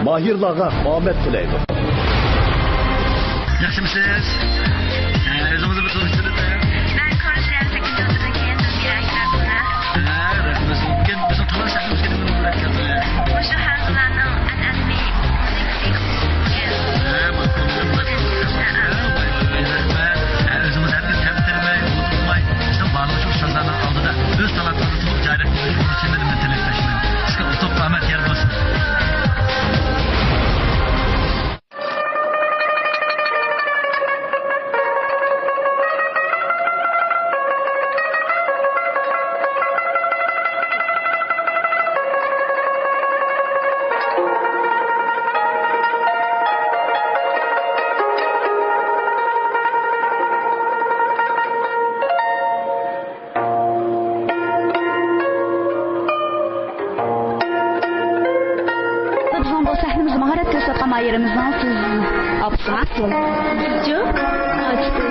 Mahirlarga omad tilaydi. Yaxshimisiz? O'zingizni bir tanishtirib. Ben konuşan 8 yıldaki Mira Irak'la. Bugün bizim talon sahnimizga nima bo'lar ekan? O'sha xalqlarning an'anaviy O'zimiz haqida kamtirmay, unutmay, bizim barliq shu ustozlarning oldida o'z talantlarini to'liq joriy qilish uchun nima tilaklayman. Sizga utuq omad yor bo'lsin. Yerimizden siz abstrakt video açtı.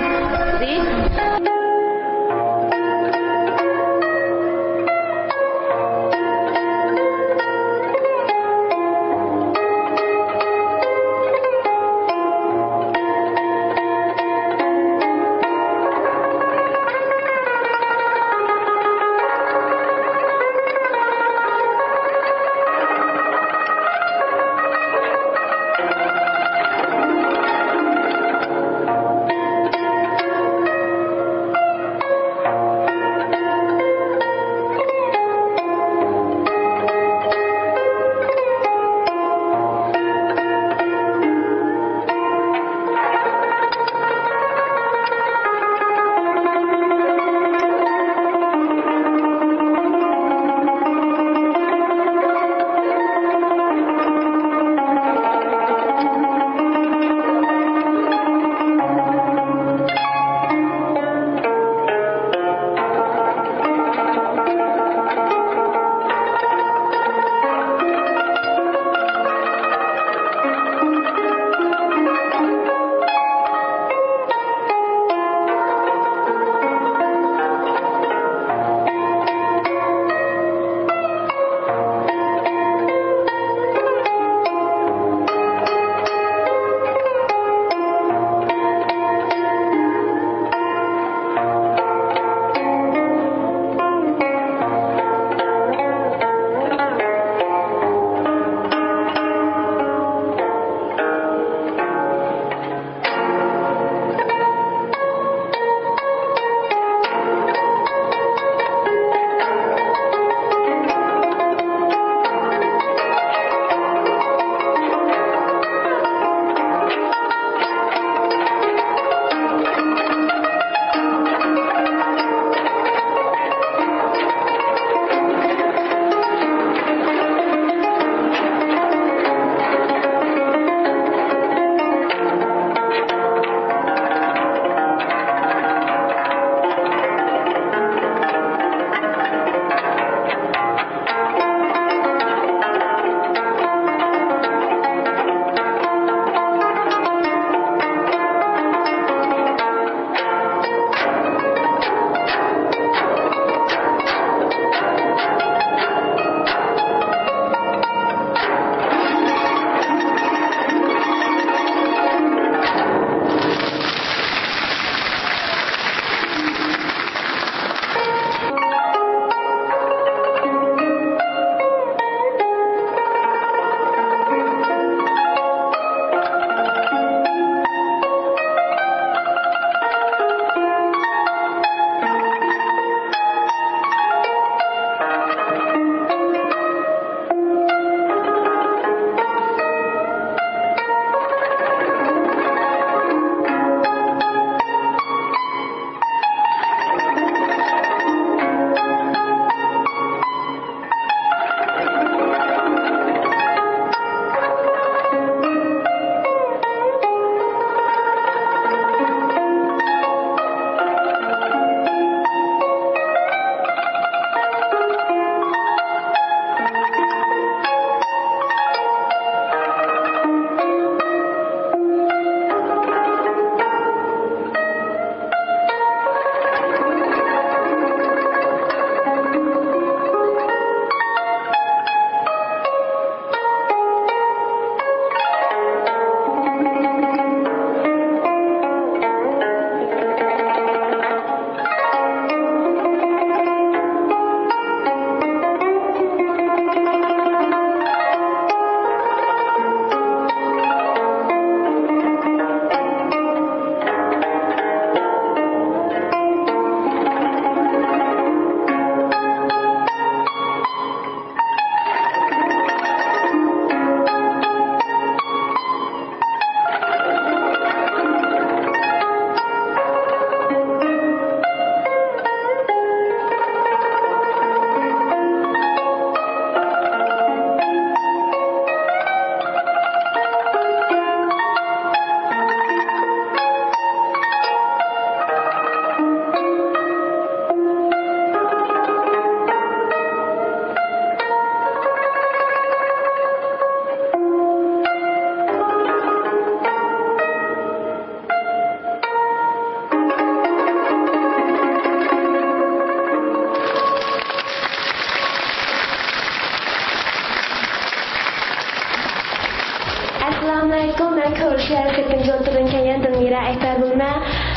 Assalamualaikum, ben Körüşler 40. oturun kengen Dılmira Ekber Bulma.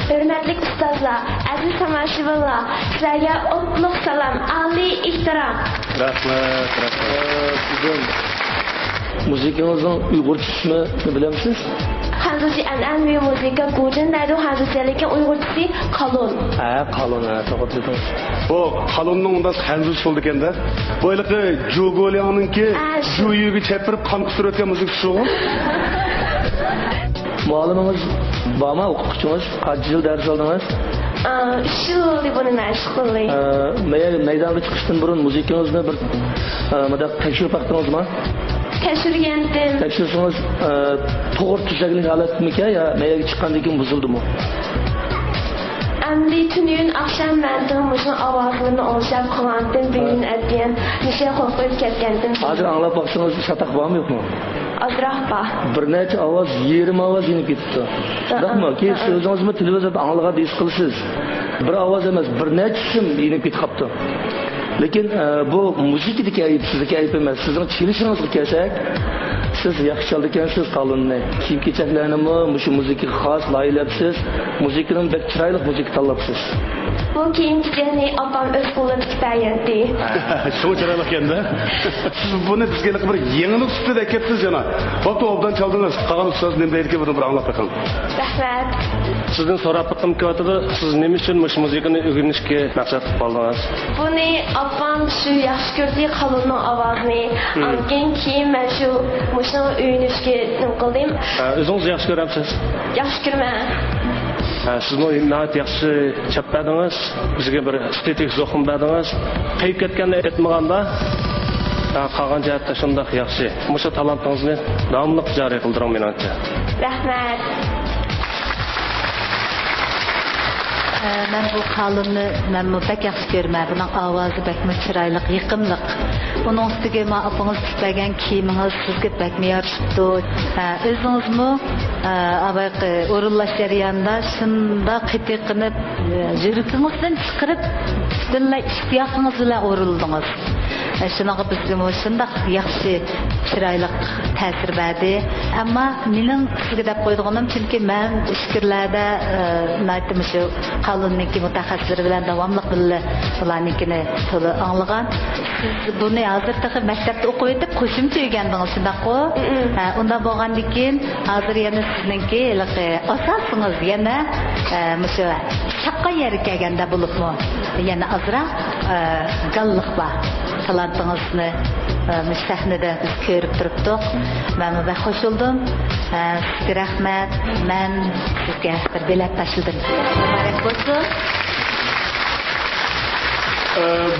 Hürmetlik ustazlar, aziz tomoshabinlar, sizlarga o'tliq salom, oliy ehtirom. Rahmat. Sizin musikanızın Uygurçasını ne bilir misiniz? Hanzuchi an'anaviy musiqa Gujinlardu hanzuchilikka Uyg'urchasi qalun. Qalın, to'g'ri dediniz. Bu qalonning unda hanzusi bo'ldi ekanda. Boyliqi Jugoliyaningki Juyuga chepirib qon qustirayotgan muzik shu. Muallimimiz bormi, o'qituvchimiz qancha yil dars oldingiz? Shu buni mashq qilay. Maydonga chiqishdan burun musikangizni bir madaq tekshirib baqdingizmi? Tekshirgandim. Tekshirsangiz to'g'ri tuzaklik holatmikan yo maydonga chiqqandan keyin buzildimi? Amdi tunyun akşam ben tığmışın avazlarını olacak kıvandım büyün ettiğim nişe korkuyup ketkendim. Hozir anglab baksangiz şatak bormi yo'qmi? Azroq bor. Bir necha ovoz, yerim ovoz inib ketdi. Shundaqmi? Keyin siz o'zingizmi televizorda anglagan his qilasiz. Bir ovoz emas, bir necha sim inib ketib qoldi. Lekin bu muzikadagi ayb, sizniki ayb emas. Sizning chelishingizga kelsak, siz yaxshi chaldikansiz qalunni. Kiyim kechaklarnimi, shu muzikaga xos layilabsiz. Muzikaning bek chiroyli muzika tanlabsiz. Bu kiyim kechakni opam o'z qo'lida tikayapti. Shu chiroyli ekanda. Siz buni bizga bir yangilik ustida ketdingiz yana. Bo'pti, obdan chaldingiz. Qolgan ustoz nima deydi bir anglab baqing. Rahmat. Sizdan so'rab baqqim kelyapti. Siz nima uchun mush muzikani o'rganishga maqsad qilib qoldingiz? Buni opam shu yaxshi ko'rdi qalunning ovozini. Keyin men shu mushni o'ynashga nima qildim? O'zingiz yaxshi ko'rasiz? Yaxshi ko'raman. Sizmi nəhayət yaxşı chap berdingiz, bizga bir estetik zo'qim berdingiz. Qayib ketganni aytmaganda, qolgan jihatda shundoq yaxshi. Musha talantingizni davomli joriy qildiring menimcha. Rahmat. Ben bu qalunni bek yaxshi ko'raman. Buning ovozi bekmi chiroyli, yiqimliq. Bunun ustiga men opingiz tikpagan kiyimingiz sizga bekmi yarashibdi. O'zingizmi avayqi o'rinlash jarayonida shunda qitiq qilib, yuragingizdan chiqarib, butunlay ishtiyoqingiz bilan o'rildingiz. Shunaqa bizga shundoq yaxshi chiroyli ta'sir berdi. Ammo mening sizga deb qo'yganim chunki men fikrlarda aytdim shu qalunning mutaxassislari bilan davomli ularnikini to'la anglagan. Siz buni hozirda maktabda o'qib etib qo'shimcha o'rgandingiz, shundaqmi? Undan bo'lgandan keyin hozir yana sizningki asosingiz yana shu chaqqan yerga kelganda bo'libmi? Yana azroq galliq bor. Talantingizni sahnada biz ko'rib turibdik. Men va qo'shildim. Sizga rahmat. Men sizga bir bilet tashladim. Muborak bo'lsin.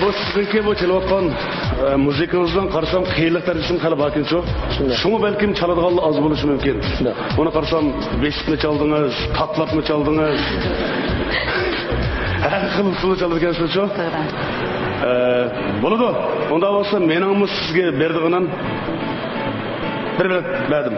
Bu sizniki bu çalayotgan muzikangizdan qarasam qiyinlik darajasini hali borkinchu. Shuni balkim chaladiganlar oz bo'lishi mumkin. Buni qarasam beshikni chaldingiz, tatlabni chaldingiz. Har xil usul chalgansiz-ku. Bo'ladi. Unda bo'lsa meningmi sizga berdiganim bir bilet berdim.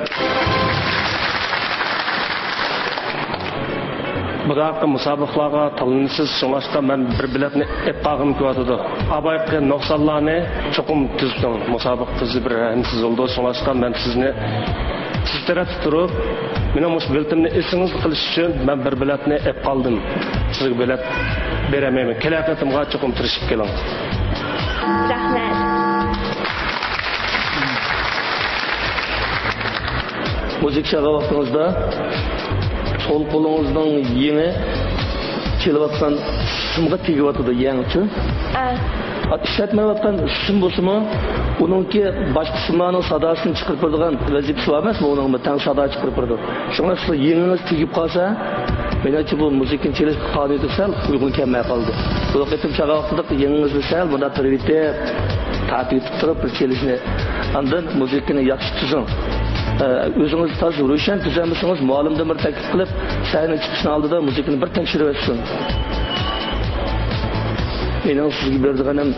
Bunaqa musobaqalarga tanlansiz, so'ngashda men bir biletni epag'im ko'rdi. Abayqi nuqsonlarni cho'qim tuzdim. Musobaqa tuzi bir hamsiz oldu. So'ngashda men sizni taraf turib, meni mush biletimni esingiz qilish uchun men bir biletni ep qoldim. Sizga bilet beramayman. Kelapatimga cho'qim tirishib keling. Rahmat. Müzik şağa vaqtınızda sol qo'lingizning yengi kelayotgan simga tegiyotidir yangichi. İşletmeyotgan sim bo'lsa-mu, uningki boshqa simlarning sadosini chiqarib turadigan vazifasi bor emasmi? Uning tang sado chiqarib turadi. Shunga siz yengingiz tegib qolsa, menimcha bu muzikani chelish qoidasi sal uyg'un kelmay qoldi. Bu vaqtda shaga vaqtida yengingizni sal bunda prioritet tatib turib bir chelishni, andan muzikani yaxshi tuzing. O'zingiz toz ro'shan tuzamisangiz, muallimdan bir taklif qilib, sahnaga chiqishni oldida muzikani bir tekshirib o'tsin. Mening sizga berdiganim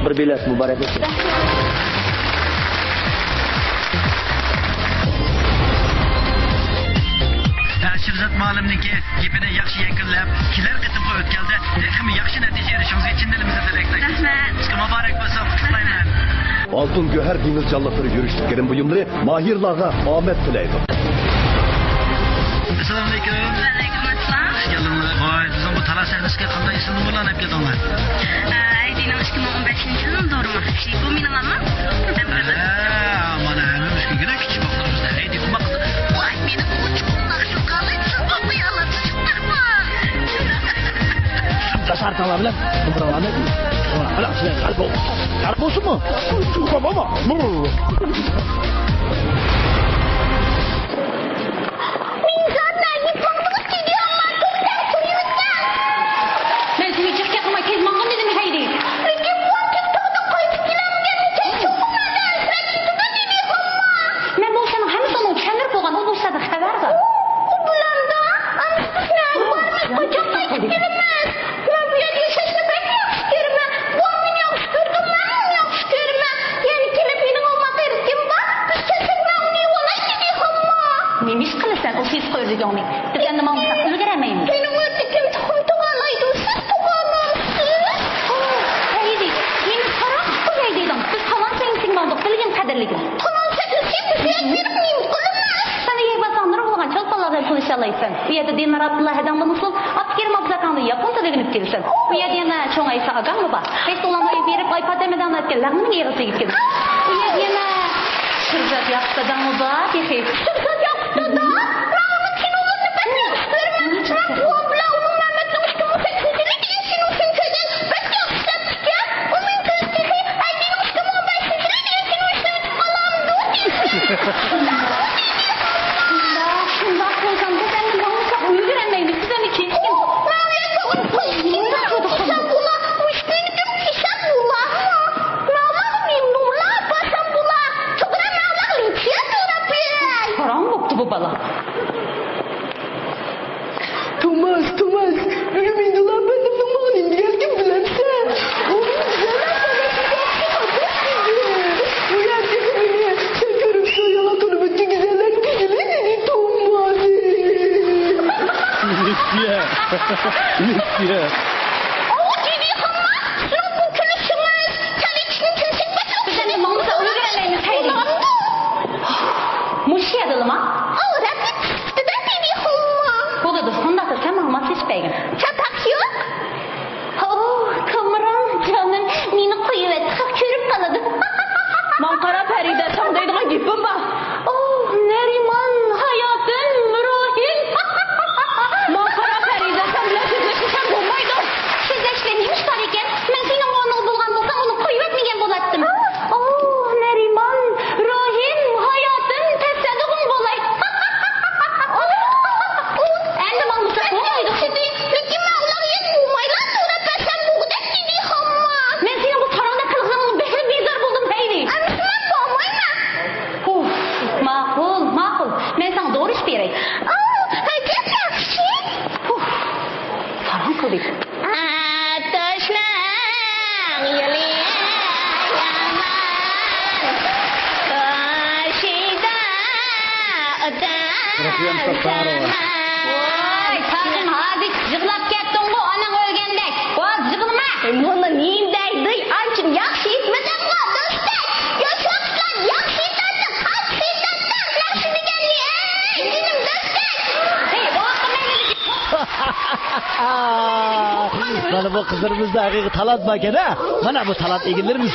bir bilet muborak bo'lsin. Shirzat halimniki gepini yaxshi yakunlab, kelar qitimga o'tganda ham yaxshi natija erishishingizga chin dilimizdan tilaklaymiz. Rahmat. Sizga muborak bo'lsin, qutlayman. Altın Göher Deniz Canlıkları görüştüklerin buyumları mahirlarga ahmet dileydi. Assalomu alaykum. Va alaykum assalom. Geldinglar. Voy, sizning bu talas servisga qanday isim bilanib keldinglar? Aydining 2015-yilning doğrumi. Bu mening mamam. Mana hamma mushkugina kichik vaqtimizda haydi kuma qiz. Voy, meni bu chuqur naqsh qilib, sizni yalatishibman. Tasartalar bilan umralarni hala sizlar qalbo. Qalbo'simi? Baba. Bu yerda Dinar Abdullah adamda musul Abdurrahim Abzakanda yapon tiligini kelsin. Bu yerda yana çoğun aysa agan mı ba? Hech olan oy berip iPad demeden atken lag'ning yig'isi gitken. Bu yerda yana Shirzat yaqtadan mı ba? Texi. Shirzat yaqtada? Ma'lum kinolni batni. Bu bilan ummatning ushbu sekretariga ishini uchun kelgan. Batni ishlatishga. Bu men texi aytgan ushbu sekretariga ishini uchun alamdu. Thomas, Ümidullah benim numaranı geldim bilemsen. Onun güzel bu yerdeki beni şekerim soyalatını bütün güzeller güzeli dedi Thomas. Lütfiye. O gibi ama lan bu konuşmaz. Sen içini kesin bakalım. Sen mamsa öğrenmeyiniz haydi. Muşi adılı mı? Burada da sonunda sen olmaz hiç beygin. Çatak yok. Oh, kameram canım. Mini koyuvet. Kalk çürüp kaladı. Mankara peride tam deydiğin gibim bak. Oh, Neriman hayatın ruhin. Mankara peride tam lezzetleşmişen bulmaydı. Sizleşlenmiş tariken. Ben senin onu bulgan bulsam onu koyuvetmegen bulattım. Oh, Neriman ruhin hayatın tesadüfün bolay. Voy, tag'in hozir yig'lab ketding bu onang o'lgandek. Voy, yig'lama. Buni nendaydi? Anchim yaxshi etmadim bu do'stlar. Yoshlar yaxshi etadi. Yaxshi etadi. Yaxshi deganni. Dinim do'stlar. Hey, Mana bu qizlarimizda haqiqiy talant bor ekan, ha? Mana bu talant egallarimiz.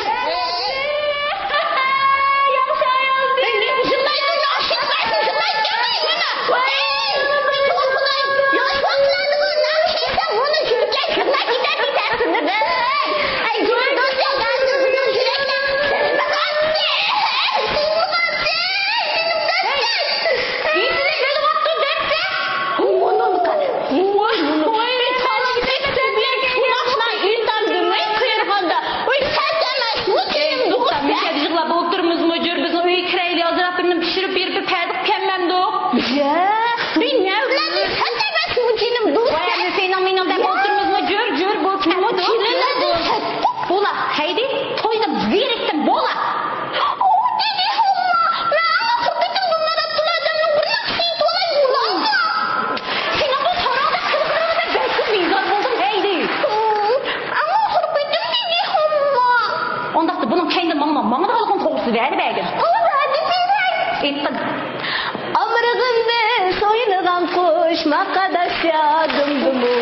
Sen biz oynagan kuş makadaşa dımdımı.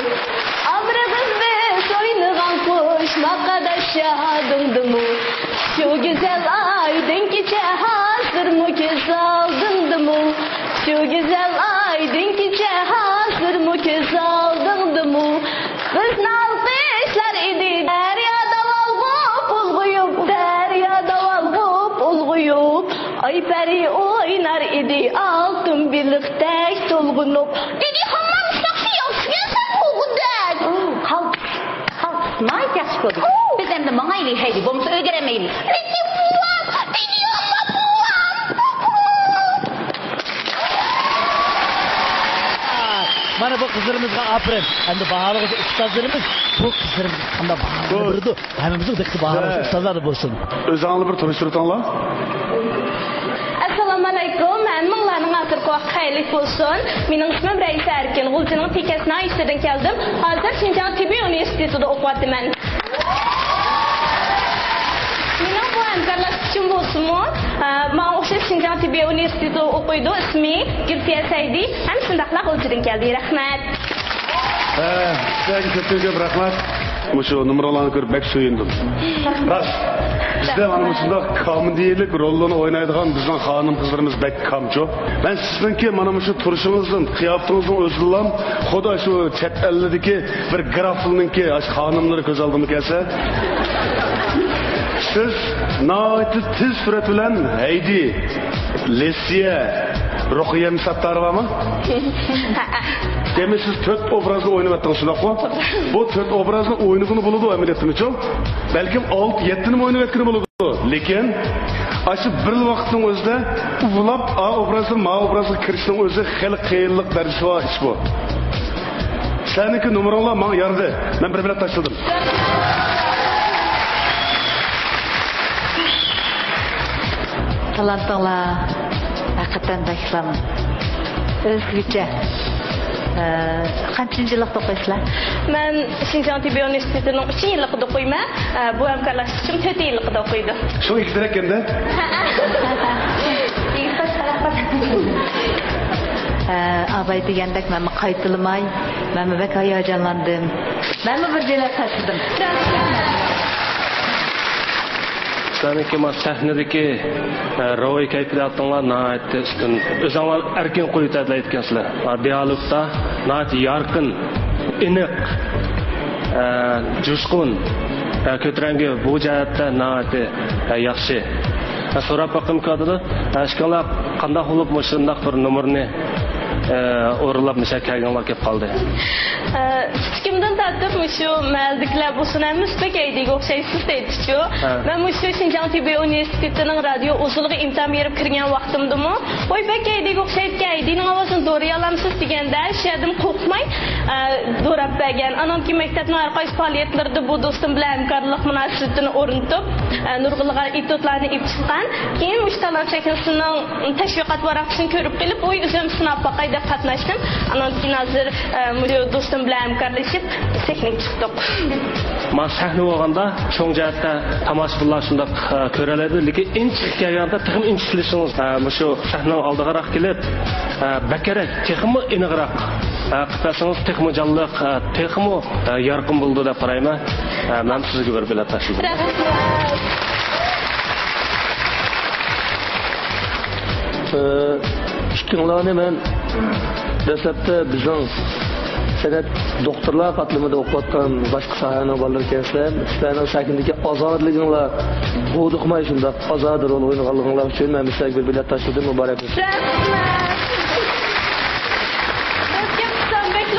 Amrımız biz oynagan kuş makadaşa dımdımı. Şu güzel aydın gece hazır mı göz aldın mı? Şu güzel aydın gece hazır mı göz aldın mı? Kız nalkışlar idi deryada valgıp ulguyup, deryada valgıp ulguyup. Ay peri oynar idi altın birlikte solgunup. Dedi hamam saksı yapsın bu güzel. Kalk. Mayt yaxşı gördük. Biz hem de mağaylı heydi. Bomsa öğrenemeyiz. Dedi buam, dedi amma buam. Mana bu kızlarımızga aferin. Hem de bahalı ustazlarımız bu kızlarımız hem de bahalı durdu. Hemimizin dıktı bahalı ustazlar bolsun. Özağını bir tanıştırtanlar. Assalamu alaykum. Men minglarning asrqoq xayrli bo'lsin. Mening ismim Raisa Erkin. G'ulchining tekasini Aysadan keldim. Hozir Xinjiang Tibet universitetida o'qiyapman. Mening bu hamkorlashishim bo'lsinmi? Men o'sha Xinjiang Tibet universitetida o'qiydi. Ismi Gulfiya Saydi. Ham shundaqla G'ulchidan keldi. Rahmat. Sizlarga ko'p rahmat. Mushu numaralarni ko'rib bek suyundim. Ras. Bizde mana shunday komediyalik rollarni o'ynaydigan bizning xonim qizlarimiz bek kamcho. Men sizningki mana shu turishingizdan, qiyofatingizdan o'zilam, xudo shu chet eldagi bir grafilninki xonimlari ko'z oldimga kelsa, siz noiti tez surat bilan Haydi, Lesiya, Ruqiya Sattorovami? Demek siz 4 obrazni o'ynayotdingiz shundaqmi? Bu 4 obrazni o'ynagani bo'ladi amaliyotimiz-ku. Balkim 6-7 ni o'ynayotgani bo'ladi. Lekin aşı bir vaqtning o'zida ulab a obrazdan ma obrazga kirishning o'zi xil qiyinlik darajasi bor ish bu. Seniki numaranglar menga yardi. Men bir bilet tashladim. Talantlar hakikaten beklam. Özgüce. Qancha yillikda o'qiysizlar? Men Xinjiang Tibet universitetining 3-yilligida o'qiyman. Bu hamkorlashishim 4-yilligida o'qiydi. Shu ikkita ekanda? Abay degandek men qaytilmay, men bek hayajonlandim. Men bir jala tashladim. Sanki ma sahnedeki roy kayfiyatlar naat üstün. Özünler erken koyu tadlayıtkensizler. Diyalogda naat yarkın, iniq, coşkun, kötürengi bu cihatte naat yaxşı. Sorab bakım kadıda, aşkınlar qandaq olup muşundaq bir numarını o'rinlab mishakkaganlar kelib qoldi. Kimdan tartib shu maldiklar bo'lsin ham mustakaydiga o'xshaysiz deydi-ku. Men shu Xinjiang Tibet universitetining radio usuliga imtihon berib kirgan vaqtimdimi, voy bakaydiga o'xshayotgan ovozini do'riy olamsiz deganda shadim qo'rqmay do'rab bergan. Anamki maktabning har qaysi faoliyatlarida bu do'stim bilan hamkorlik munosabatini o'rnatib, nurg'ilg'an etudlarni ib chiqqan. Keyin uch talant shaklisining tashviqot varaqasini ko'rib kelib, voy o'zim sinab baqay deb qatnashdim. Anamki hozir do'stim bilan hamkorlashib texnik chiqdik. Men sahna bo'lganda cho'ng jihatda tomoshabinlar shunda ko'raladi, lekin inchlik kelganda texim inchlishingiz shu sahnaning oldigaroq kelib bakarak texmi iniqroq qilsangiz texmi jonliq texmi yorqin bo'ldi deb qarayman. Men sizga bir bilet tashladim. Ikkinlarni men dastlabda bizning san'at doktorlar qatlamida o'qiyotgan boshqa sohaning bolalar kelsa, sizlarning sakindagi ozodliginglar, bo'diqmay shunda ozod rol o'ynaganliginglar uchun men sizlarga bir bilet tashladim. Muborak bo'lsin.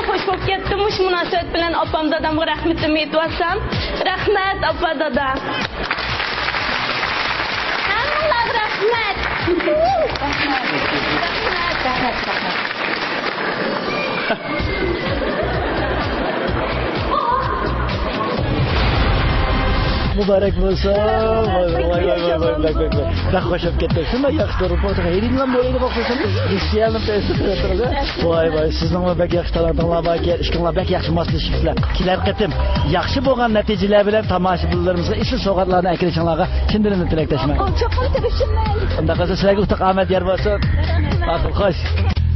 Xo'sh bo'lib ketdim. Shu munosabat bilan opam dadamga rahmatimni aytibsam, rahmat opa dada. Hammalar rahmat. Rahmat. Mübarek olsun. Vay. Ben hoşaf kettim. Şuna yaxşı durup otur. Heyrinlan böyle bakıyorsun. Hristiyanım tesislerde. Vay. Sizinle bek yaxşı talantılar var ki, işkinler bek yaxşı maslaşıpsızlar. Kiler ketim. Yaxşı boğan neticeler bilen tamaşabilerimize işin soğatlarına ekleşenlerine şimdiden tilekleşmek. Çok teşekkürler. Onda kızı sizlerge utak Ahmet yer olsun. Akıl hoş.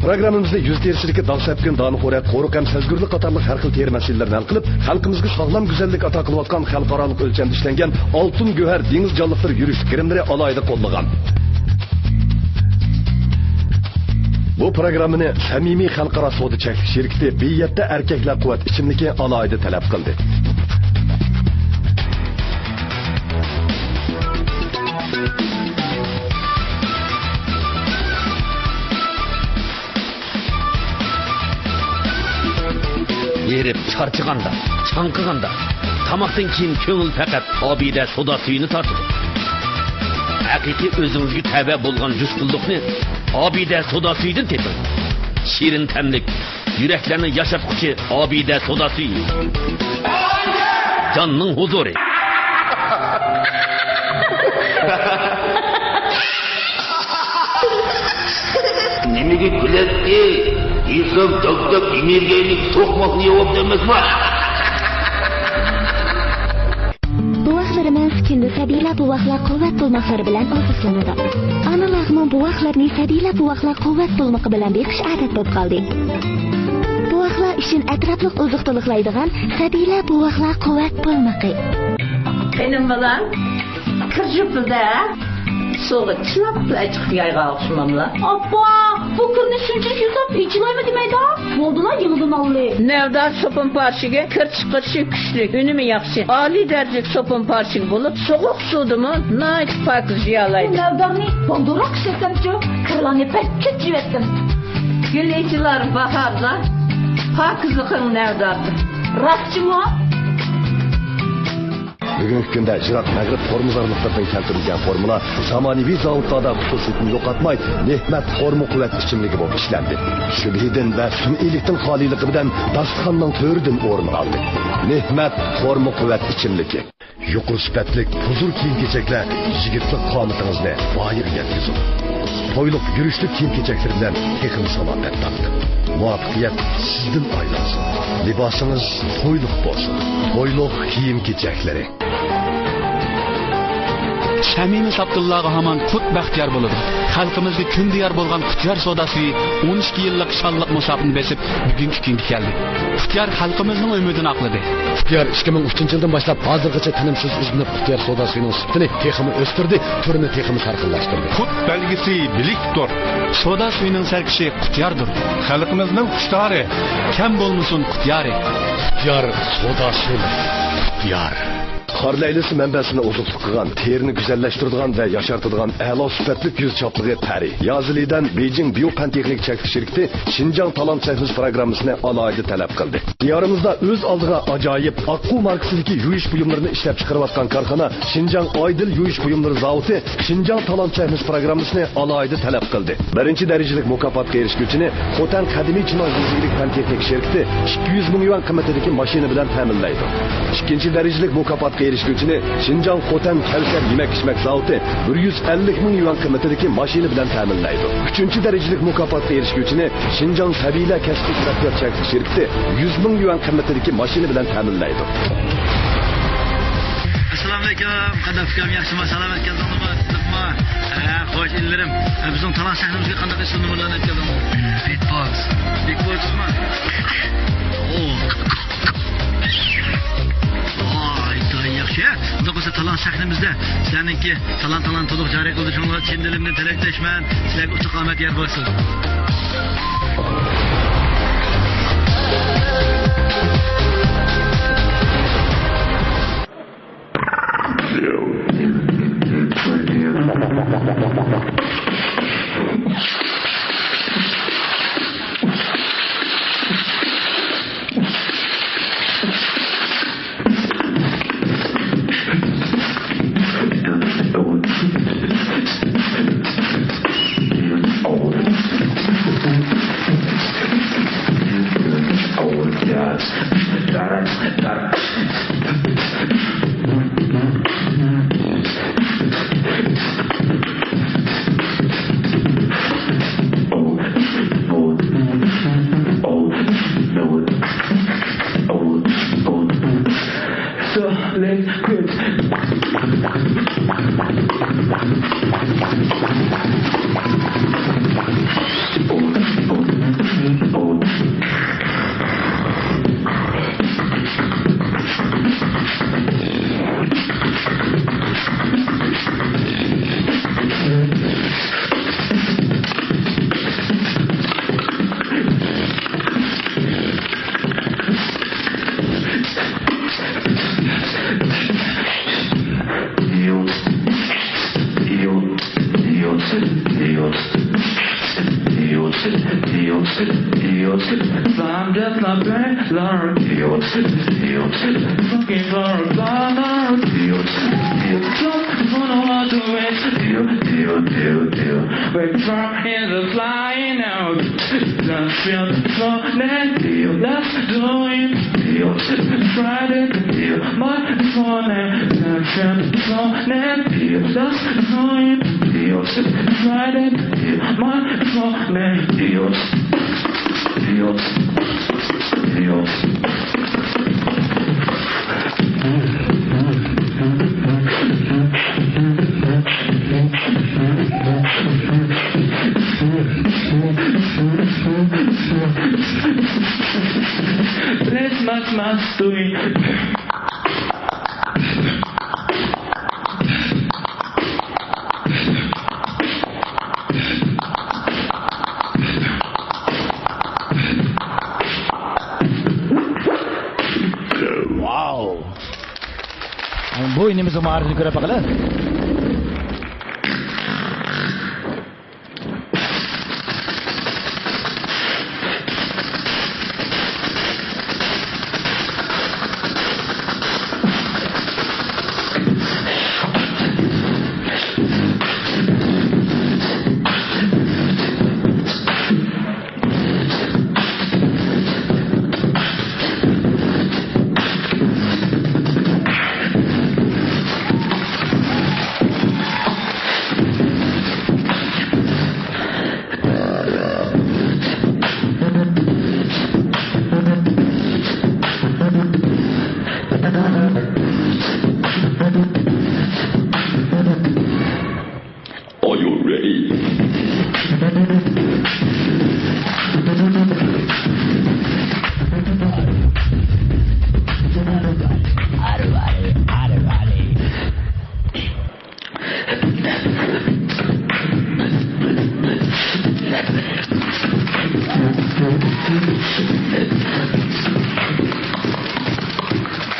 Programmamızda yüz terisilikka dağ sepken dağını xo'rak, qo'riq ham sezgurlik qatorliq har xil teri masalalarni hal qilib, xalqimizga sog'lom go'zallik ato qilayotgan xalqaro o'lchamda ishlangan oltin go'har dengiz jonliqlari yurish kirimlari alohida qo'llagan. Bu programmani samimiy xalqaro savdo cheklik shirkati Biyatda erkaklar quvvat ichimligi alohida talab qildi. Yerib charchiganda, chanqiganda, tamoqdan keyin ko'ngil faqat obida soda suyini tortadi. Haqiqiy o'zingizga tavba bo'lgan jushqullikni obida soda suyidan teping. Shirin tamlik, yuraklarni yashatquchi obida soda suyi. Jonning huzuri. Nimaga kulyapti? İnsan tak energiyani to'qmoqni yopib demasmi? Buvoqlarimiz kunda sabiylar buvoqlar quvvat bo'lmoqlari bilan oziqlanadi. Analarning buvoqlarning sabiylar buvoqlar quvvat bo'lmoqi bilan beqish odat bo'lib qoldi. Buvoqlar uchun atrofli oziq-to'liqlaydigan sabiylar buvoqlar quvvat bo'lmoqi. Benim balam kırcıpıda soğuk çılapla çıkıp yayga alışmamla. Abba, bu kırını şunçuk yüzap içilayma demeydi ha? Boldular yıldın allı. Nevdar sopun parçıge kırçıkırçı küçlük, ünümü yakşı. Ali dercik sopun parçıge bulup soğuk sudumu naik pakız yalaydı. Nevdar ne? Bondurak sesim çok. Kırılanı pek kötü civettim. Güleyciler baharlar, pakızlıkın nevdardı. Rastçı mı? Bugungi kunda Jirat Mag'rib formuzorliqlardan keltirilgan formula zamonaviy zavodlarda xususiyatini yo'qotmay, nehmat formu quvvat ichimligi bo'lib ishlandi. Shubhidan va sun'iylikdan xoliligi bilan dasturxonning to'ridan o'rin oldi. Nehmat formu quvvat ichimligi. Yuqori sifatli huzur kiyim-kechaklar yigitlik qomatingizni boyib yetkazadi. To'yliq yurishlik kiyim-kechaklar bilan texnik salomat topdi. Muvaffaqiyat sizdan aylansin. Libosingiz to'yliq bo'lsin. To'yliq kiyim-kechaklari. Şamimiz Abdullah'a haman kut baxtiyar buludu. Xalqimizga kun diyar bo'lgan Qutyar sodasi 12 yillik shonliq musofirni besib bugungi kunga keldi. Qutyar xalqimizning umidini aqladi. Qutyar 2003-yildan boshlab hozirgacha tinimsiz izlanib Qutyar sodasining sifatini texmi o'stirdi, turini texmi sarxillashtirdi. Qut belgisi bilikdir. Soda suyining sarkishi Qutyardir. Xalqimizning qushtari kam bo'lmasin Qutyari. Qutyar sodasi Qutyar. Qarlaylisi manbasini ozuqlik qilgan, terini güzelleştirdigan ve yaşartadigan a'lo sifatli yüz çaplığı Pari. Yazilidan Beijing Biopantexnik Çeklik Şirketi Şinjan Talant Çekiliş programmasını alayda talep kıldı. Diyarımızda öz aldığı acayip Akku markasidagi yuyish buyumlarini ishlab chiqarayotgan korxona Şinjan Aydil yuyish buyumlari zavodi Şinjan Talant Çekiliş programmasını alayda talep kıldı. Birinchi darajalik mukofotga erishguvchini Xotan qadimiy Chinoy yuzilik Pantexnik Şirketi 200 ming yuan qimmatidagi mashina bilan ta'minlaydi. Ikkinchi darajalik mukofotga erishguvchini Şinjan Xotan Kevser yemek-içmek zavodi 150 ming yuan qimmatidagi mashina bilan ta'minlaydi. Uchinchi darajalik mukofotga erishguvchini Şinjan Sabila kasbiy taraqqiyot cheklik shirkati 100 ming yuan qimmatidagi mashina bilan ta'minlaydi. Assalomu alaykum. Qanday fikrim yaxshimi? Salomat kelsanmi? Sizmi? Xo'sh, inlerim. Bizning talant sahnamizga qanday sunumlarni yetkazamiz? Beatbox. Beatboxmi? Yaxshi. Unda bo'lsa talant sahnamizda sizlarningki talant to'liq joriy qilishinglar chin dilimdan tilakdoshman. Sizlarga uzoq omad yor bo'lsin. I'm just not bad, Lord. Fucking Lord, Lord. Don't know how to wait. We're trying to fly now. Let's feel the flow, let's do it. Try to feel my phone. Let's feel the flow, let's do it. Try to feel my phone. Let's much do it. Bu inimiz umarını göre bakalım.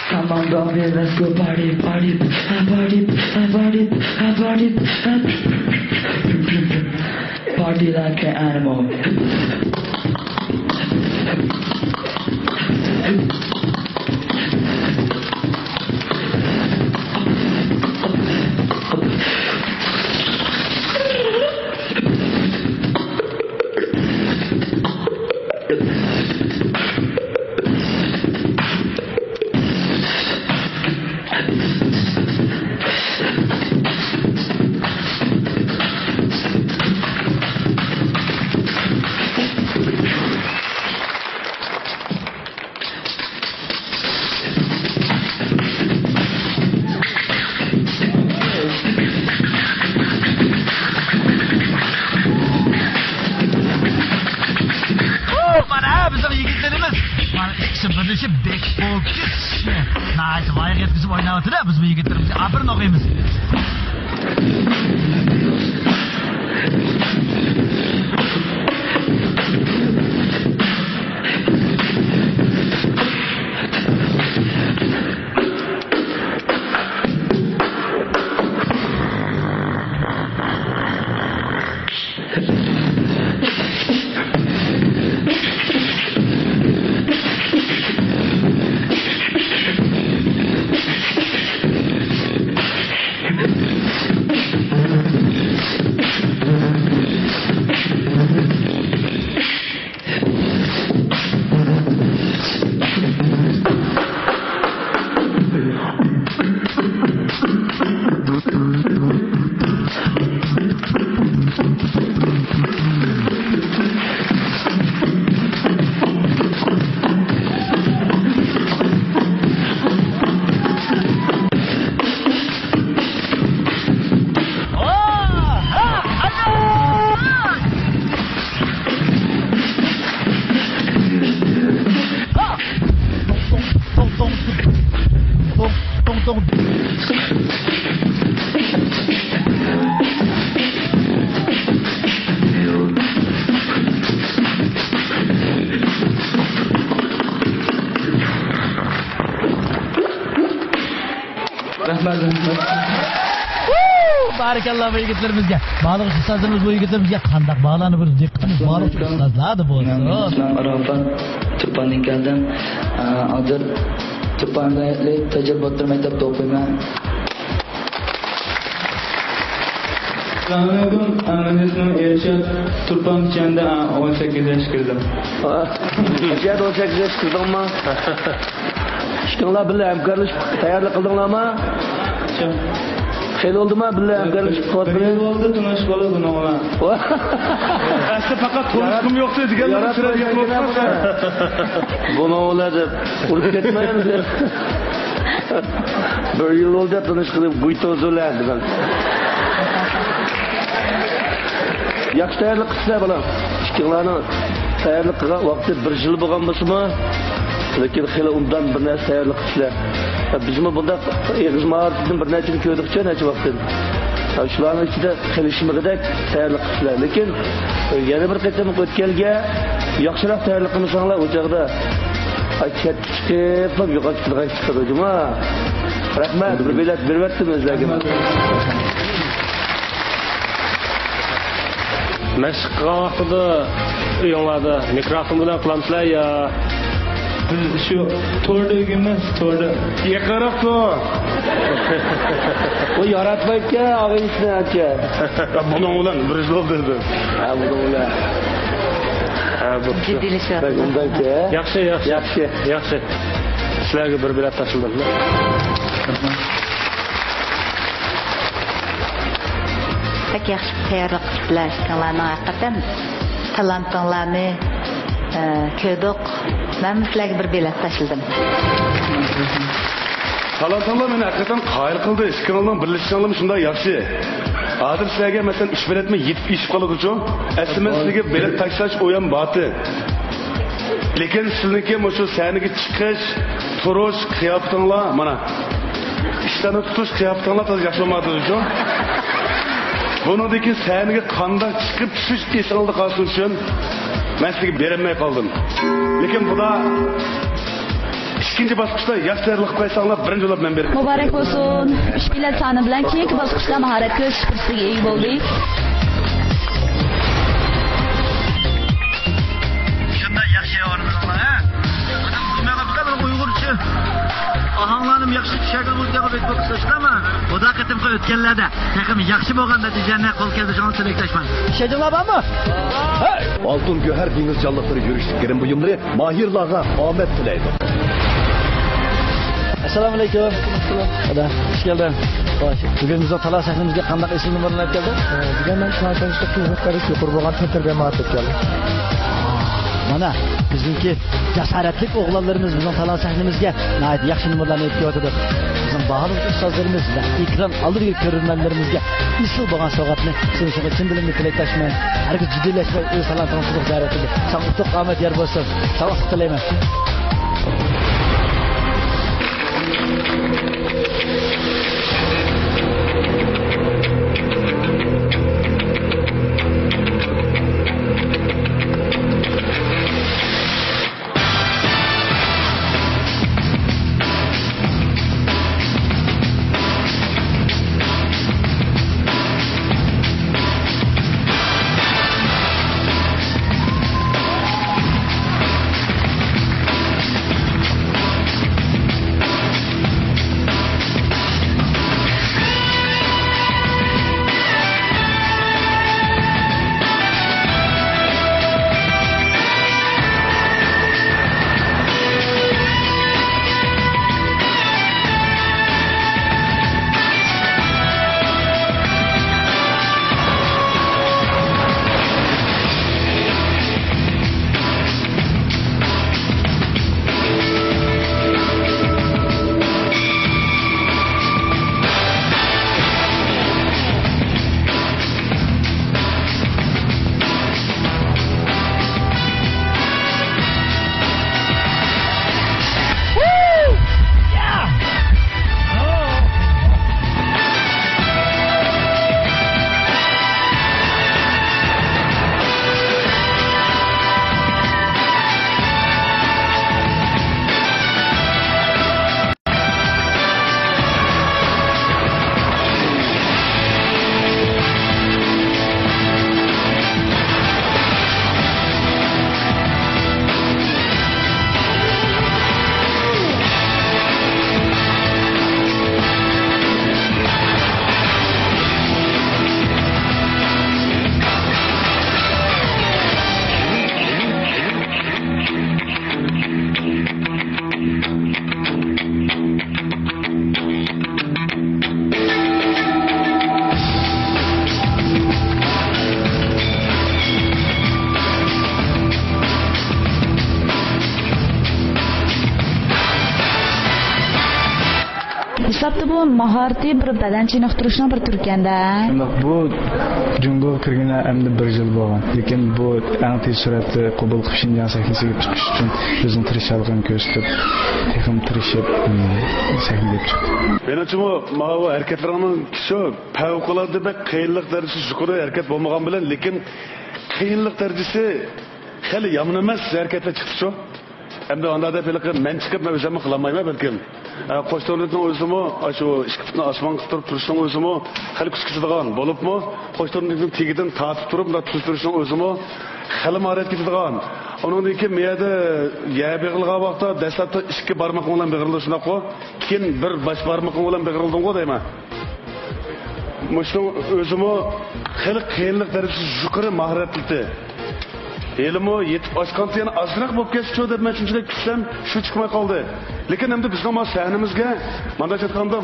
Come on, dog, let's go party. Party like an animal. Birleşip Backfocus. Nice, vay yetkisi oynavatı da biz bu yigitlerimizi abirin okuyumuz. Barakallah bu yigitlarimizga. Baliq ustozimiz bu yigitlarimizga qanday bağlanib bir diqqatimiz baliq ustozladi bu. Arafat Turpandan keldim. Hozir Turpanda tajriba maktabda o'qiyman. Assalamualaikum. Amin ismim Ershad. Turpan kenda 18 yosh kirdim. Ershad 18 yosh kirdingmi? Ishqinglar bilan hamkorlashib tayyorlik qildinglarmi? Xeyli oldimi bilan hamkorlashib qildinglar? Oldu tunush bo'lib buni ola. Asli faqat tunishim yo'q deganlar sirga qo'yibsan. Buni ola deb urib ketmaymiz. Bir yil oldi tunish qilib guyto'zlar dedim. Yaxshi tayyorlik qilsa bolam. Ishqinglarni tayyorlik qilgan vaqti 1 yil bo'lgan bo'lsa-mu, lekin xeyli undan bir narsa tayyorlik qilsa. Bizmi bunda eg'iz ma'rifatidan bir narsa ko'rdikcha necha vaqtdan. Shularning ichida qilishimizda tayyorlik qilsa, lekin yana bir qatam o'tkelga yaxshiroq tayyorlik qilmasanglar o'chaqda aytib chiqib yo'qotib chiqadimi? Rahmat, bir bilet beribdim o'zlariga. Mashq qilgan vaqtida uyinglarda mikrofon bilan qilamsizlar yo biz shu to'rda emas, to'rda yaqinroq tur. O yaratmaydi og'ayishni acha. Buni bilan bir yil dedi. Ha, buni bilan. Ha, bu. Yaxshi. Sizlarga bir bilet tashildim. Pek yaxshi tayyorlik qildilar. Sizlarning haqiqatan talantinglarni ko'rdik. Men sizlarga bir bilet tashildim. Talantinglar meni haqiqatan qoyil qildi. Ishqinglarning birlashganligi shunday yaxshi. Hozir sizlarga masalan 3 biletmi yetib ishib qoladi-ku. Aslida sizlarga bilet tashlash o'yin boti. Lekin sizniki shu sahnaga chiqish, turish, qiyofatinglar mana ishlarni tutish qiyofatinglar to'g'ri yaxshi bo'lmadi-ku. Buningdagi sahnaga qanday chiqib tushish esingizda qolsin uchun men sizga bermay qoldim. Lekin buda ikkinchi bosqichda yaxshi tayyorlik qilsanglar birinchi bo'lib men berdim. Muborak bo'lsin. 3 bilet soni bilan keyingi bosqichda mahorat ko'rsatish fursatiga ega bo'ldik. Shunday yaxshi o'rninglar, ha? Adam bilmagan bir Uyg'urcha ahanglarim yaxshi shakl bo'lgan deb o'qishlashdimi? Xudo qatimga o'tganlarda taqim yaxshi bo'lgan natijani qo'l keltirishni tilakman. Şeydinlar bormi? Altın Göher Deniz Canlıkları yürüyüşlüklerin buyumları mahirlarga ahmet tileydi. Assalomu alaykum. Xudo, xush kelding. Bugun biz talay sahnamizga qanday ism nimalar keldi? Bugun men sanatchilik xizmatlari yuqori bo'lgan tenterga ma'lumot keldi. Mana bizniki jasoratli o'g'lonlarimiz bizning talay sahnamizga nəhayət yaxshi nimalarni yetkazdi. Bizim barliq ustozlarimiz va ekran oldidagi ko'rganlarimizga isil bo'lgan sovg'atni sizga chin dilimdan tilaklayman. Hargiz jiddiylashmay o'z talantingizni zaryatida. Sog'liq omad yer bo'lsin. Sog'lik tilayman. albatta bu maharati bir badan chiniqtirishning bir turkanda. Bu Jungo kirgani endi 1 yil bo'lgan. Lekin bu eng tez suratda qabul qilish Shinjan sahnasiga chiqish uchun o'zim tirishchiligimni ko'rsatib, texim tirishib sahnaga chiqdim. Menimcha bu mana harakatlarning shu favqulodda bir qiyinlik darajasi yuqori harakat bo'lmagan bilan, lekin qiyinlik darajasi xeli yomon emas harakatlar chiqdi shu. Endi onda belki men chiqib men o'zim qilolmayman balkim. Qo'shto'rlikning o'zimi shu ishqitni osmonga turib turishning o'zimi xeli kuchkizadigan bo'libmi? Qo'shto'rlikning tegidan tortib turib unda turishning o'zimi xeli marat ketadigan. Onundan keyin miyada yeb yig'ilgan vaqtda dastlabda 2 barmoq bilan beg'irildi shunaqo, keyin bir bosh barmoq bilan beg'irildim-ku deyman. Mushning o'zimi xeli qiyinlik darajasi yuqori mahoratli. Elimi yetib oshqancha yana ozroq bo'lib ketdi deb men shunchalik kutsam, shu chiqmay qoldi. Lekin endi bizning ma sahnamizga mana aytganda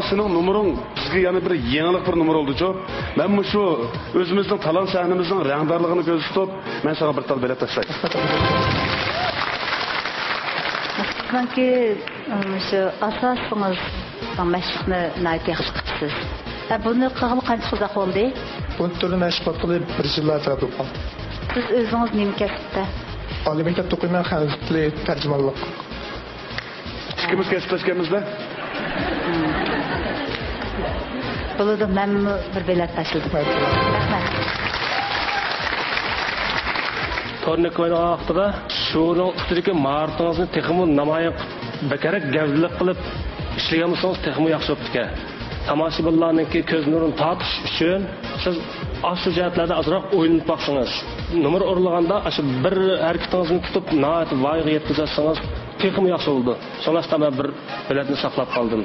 sening numering bizga yana bir yangilik bir numer oldi-ku. Men shu o'zimizning talon sahnamizning rangdorligini ko'z tutib, men sana bir tal bilet tashlayman. Sanki şu asasınız mashqni nayt yaxshi qilibsiz. Buni qilib qancha uzoq bo'ldi? Bu turni mashq qilib 1 yil atrofida bo'ldi. Siz o'zingiz nima kasbda? Oliy maktabda o'qiyman, xalq tili tarjimonlik. Ikkimiz kasblashganmizda? Bo'ladi, men bir bilet tashladim. Rahmat. Tornik o'ynagan vaqtida shuning ustidagi mahoratingizni texmi namoyon bakarak gavdalik qilib ishlaganmisangiz texmi yaxshi bo'libdi. Tomoshabinlarningki ko'z nurini tortish uchun siz ashu jihatlarda azroq o'yinib boqsangiz, numar o'rlaganda shu bir harakatingizni tutib noat voyaga yetkazsangiz texmi yaxshi bo'ldi. Sonrasida men bir biletni saqlab qoldim.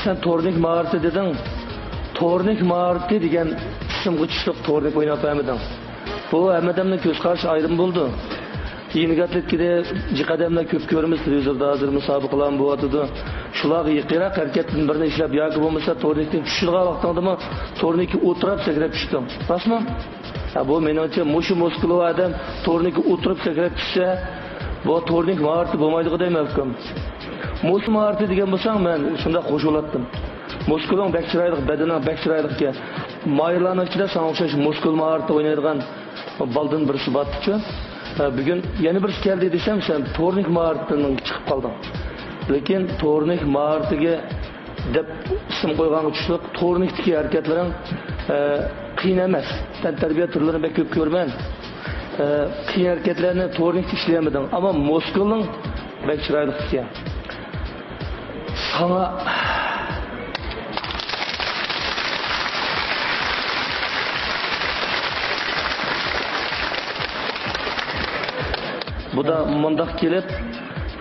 Sen tornik maharati dedin. Tornik maharati degan ismga tushliq tornik o'ynab bermeding. Bu hammadamning ko'z qarashi ayrim bo'ldi. Yenigatlikda jiqadamlar ko'p ko'ramiz televizorda hozir musobaqalar bo'lyapti. Shularga yiqira harakatdan birini ishlab yoki bo'lmasa tornikni tushirgan vaqtingda tornikni o'tirib sakrab tushdim. Rasman? Bu menimcha mushu muskuli odam tornikni o'tirib sakrab tushsa, bu tornik maharati bo'lmaydi deyman. Muskul maharati degan bo'lsam men shunda qo'shilatdim. Muskuling bakchiraylik, badaning bakchiraylikka maylarning ichida sana o'xshash muskul maharati o'ynaydigan baldan birisi bor-ku. Bugun yana birisi keldi desam, sen tornik maharatidan chiqib qolding. Lekin tornik maharatiga deb ism qo'ygan uchunlik tornikdagi harakatlaring qiyin emas. Sen tarbiya turlarini ko'p ko'rman. Qiyin harakatlarni tornikda ishlaymading, ammo muskuling bakchiraylikka sana bu da mundaq kelib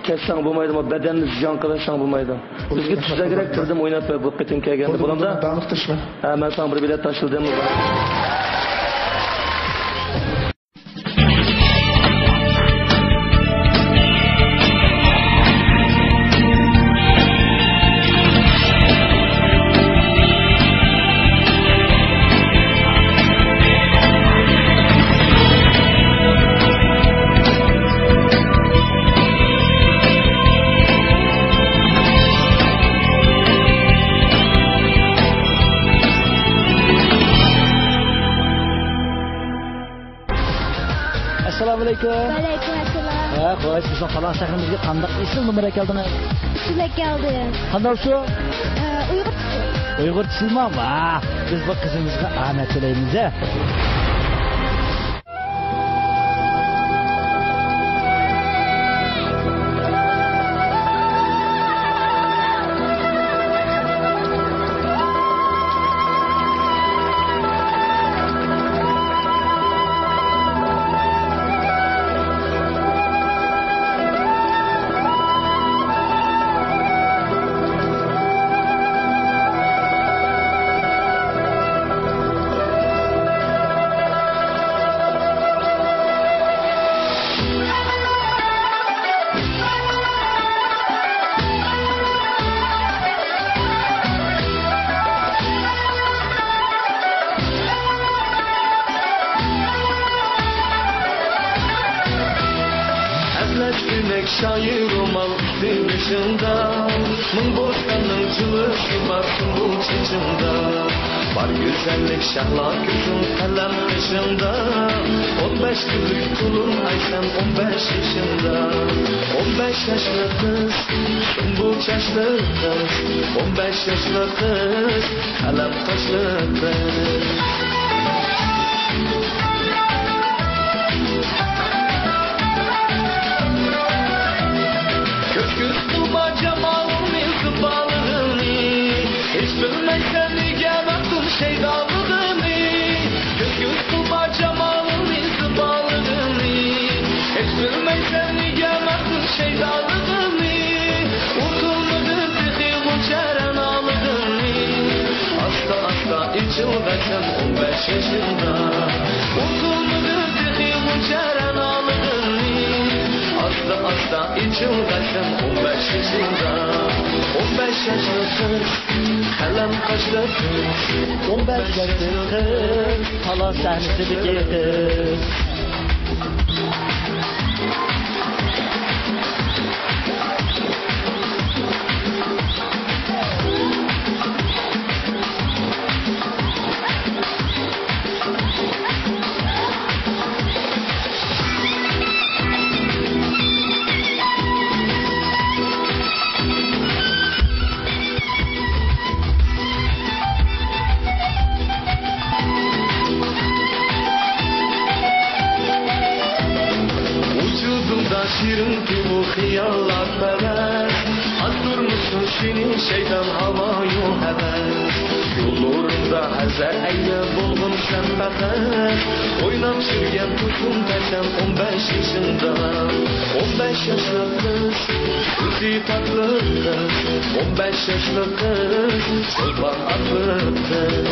ketsang bo'lmaydimi, badanni ziyon qilsang bo'lmaydi. Bizga tuzakrak turdim o'ynab bu qitim kelganda bo'lamda. Ha, men sana bir bilet tashladim. Waalaikumsalam. Xo'sh, bizning falon shahrimizga qanday ism numar keldimi? Sizlar keldi. Qanday shu? Uyg'ur. Uyg'ur tilmi? Vah, biz bu qizimizga omad tilaymiz. şair roman dışında Mın bostanın çılışı varsın bu çıçında Var güzellik şahla gözün kalem kışında 15 günlük kulun aysan 15 yaşında 15 yaşlı kız bu çaşlı kız 15 yaşlı kız kalem kaşlı kız Göz kılma cemalını zıbalığını Hiç bilmezsen niye baktın şeydalığını Göz kılma cemalını zıbalığını Hiç bilmezsen niye baktın şeydalığını Ukulmadın dedi uçaran ağlığını Hasta hasta içilmezsen 15 yaşında Ukulmadın dedi uçaran ağlığını Hasta hasta içilmezsen 15 yaşında 15 yaşlı kız kalem kaşlı kız 15 yaşlı kız Hala sahnesindeki kız Şirin ki bu hıyallar beler Az durmuşsun senin şeytan havayu hemen Yollarında hazar eyle bulgun sen bakar Oynap sürgen tutun desem 15 yaşında 15 yaşlı kız Kızı tatlı kız 15 yaşlı kız Çoban aklı kız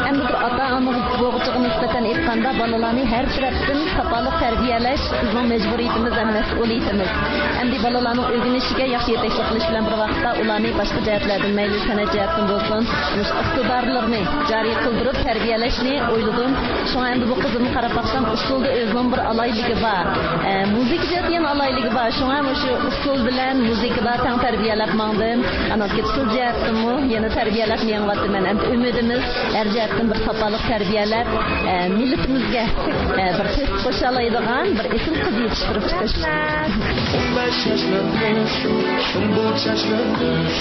Endi bir ota-ona boğucuğa nisbeten aytganda balalarni har tarafdan sopali tarbiyalash bizning majburiyatimiz va mas'uliyatimiz. Endi balalarning o'rganishiga yaxshi yetakchilik qilish bilan bir vaqtda ularni boshqa jihatlardan mayli san'at jihatdan bo'lsin, iqtidorlarni joriy qildirib tarbiyalashni o'yladim. Shunga endi bu qizimni qarab baksam usulda o'zining bir alayligi bor. Muzika jihatidan alayligi bor. Shunga shu usul bilan muzikada tang tarbiyalab mangdim. Ana usul jihatdanmi yana tarbiyalab mengyapman. Endi umidimiz har jihatdan bir sopali tarbiyalab millatimizga bir test qo'shalaydigan bir esil qiz yetishtirib chiqish. 15 yaşlı kız, sümbül çaşlı kız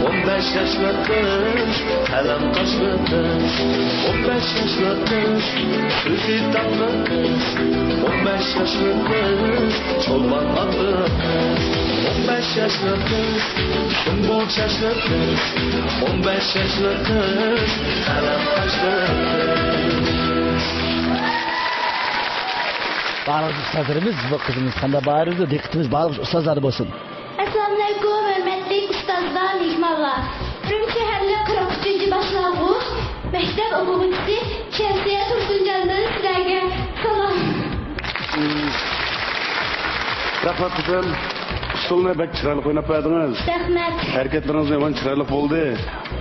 15 yaşlı kız, kalem kaşlı kız 15 yaşlı kız, sözü tatlı kız 15 yaşlı kız, çolban adlı kız 15 yaşlı kız, sümbül çaşlı kız 15 yaşlı kız, kalem kaşlı kız Bağırız ustazlarımız bu kızımız kanda bağırızı dikkatimiz bağırız ustazları olsun. Assalamu alaikum hürmetli ustazlar, mehmanlar. Ürüm şehirli 43. başlangıç mektep okuvcusu Şemsiye Tursuncan'dan sizlerge salam. Rahmat kızım. Usuluna bek chiroyli o'ynab qo'ydingiz. Rahmat. Hareketleriniz yomon chiroyli bo'ldi.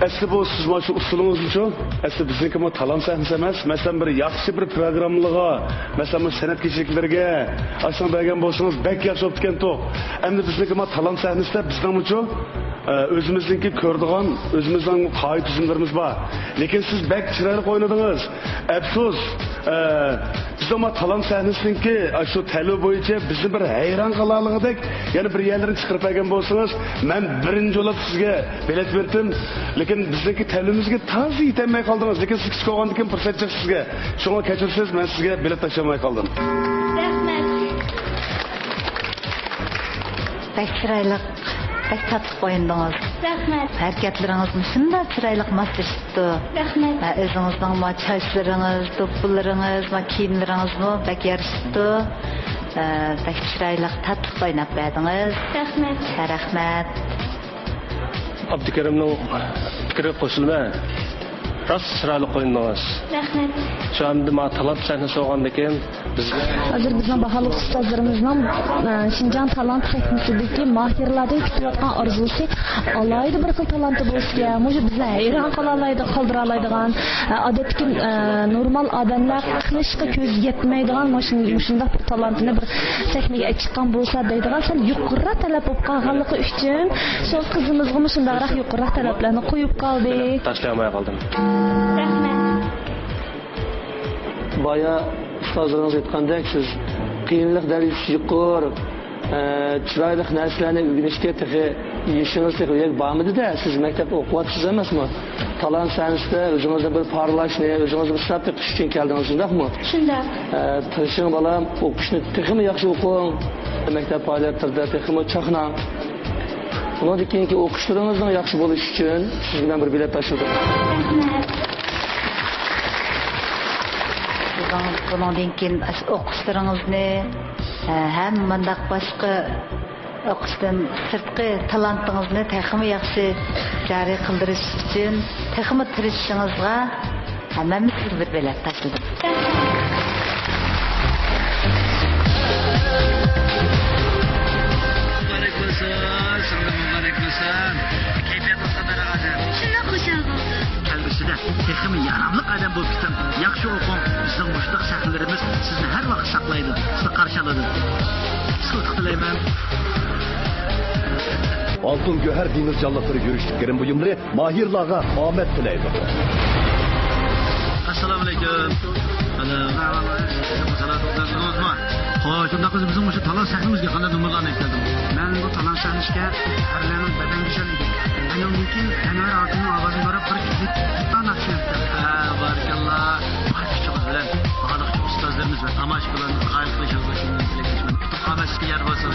Asli bu siz mana shu usulingizmi? Asli bizniki bu talam sahnasi emas. Masalan bir yaxshi bir programmalarga, masalan bu san'at kechliklarga ashuna bergan bo'lsangiz bek yaxshi bo'lib ketgan to'q. Endi bizniki bu talam sahnesida bizningmi o'zimizniki ko'rdigan, o'zimizning qoida tuzumlarimiz bor. Lekin siz bek chiroyli o'ynadingiz. Afsus, bizning talam sahnesiniki shu tali bo'yicha bizni bir hayron qalaligidek, yana bir yerlarni chiqarib bergan bo'lsangiz, men birinchi bo'lib sizga bilet berdim. Lekin bizniki talimizga to'g'ri yetmay qoldingiz. Lekin siz ko'rgandan keyin fursat chiqdi sizga. Shunga kechirsiz, men sizga bilet tashlamay qoldim. Rahmat. Pek chiroyli, pek tatlı o'yindingiz. Rahmat. Hareketleriniz shunday chiroyli moslashibdi. Rahmat. O'zingizning chochlaringiz, do'ppularingiz, kiyimlaringizmi pek yarashibdi. Pek chiroyli tatlı o'ynab berdingiz. Rahmat. Rahmat. Abdukarimning fikri qo'shilma. rost chiroyli qo'yindingiz. Rahmat. Şu anda ma talant sahnesi olgandan keyin bizga hozir bizning baholi ustozlarimizning Şinjan talant sahnasındagi mahirlardan kutayotgan orzusi alayda bir xil talanti bo'lsa, mo'shu bizni hayron qoldiroladigan, odatda normal odamlar qilishga ko'z yetmaydigan shunday bir talantini bir sahnaga chiqqan bo'lsa deydigan, sal yuqori talab bo'lib qolganligi uchun shu qizimizga shundayroq yuqori talablarni qo'yib qoldik. Tashlamay qoldim. Rahmat. Baya ustozlarınız aytgandek, siz qiyinlik darajasi yuqori, chiroyli narsalarni o'rganishga yeshiniz bormidi-da, siz maktabda o'qiyapsiz emasmi? Talant sahnasida o'zingizni bir parlashni, o'zingizni bir sabit qilish uchun keldingiz, shundaqmi? Shunday. Tirishing bolam, o'qishni texmi yaxshi o'qing, maktab faoliyatlarida texmi chaqnang. Bundan keyingi o'qishlaringizning yaxshi bo'lishi uchun siz bilan bir bilet tashladim. Bundan keyin o'qishlaringizni ham mundaq boshqa o'qishdan sirtqi talantingizni texmi yaxshi joriy qildirish uchun texmi tirishishingizga hammamiz bir bilet tashladik. Texmi yaramlıq adam bu kitab yaxşı oxun, sizin müştaq sahnelerimiz sizni her vaqt saqlaydı, sizni qarşıladı. Sıltıq diləymən. Altın Göher Deniz Canlıqları görüştüklerin buyumları mahirlağa Ahmet dileydi. Assalamu alaikum. Xo'sh, unda qiz bizim o'sha talant sahnamizga qanday numurlarni aytdim. Men bu talant sahnasiga harlarning badan go'zalligi, ana mumkin Anvar Otaning ovozini ko'rib bir klip naqsh etdi. Barakalloh. Barchalar bilan bog'liq ustozlarimiz va tomoshabinlarni xayr qilishimiz uchun tilakman. Hammasiga yar bo'lsin.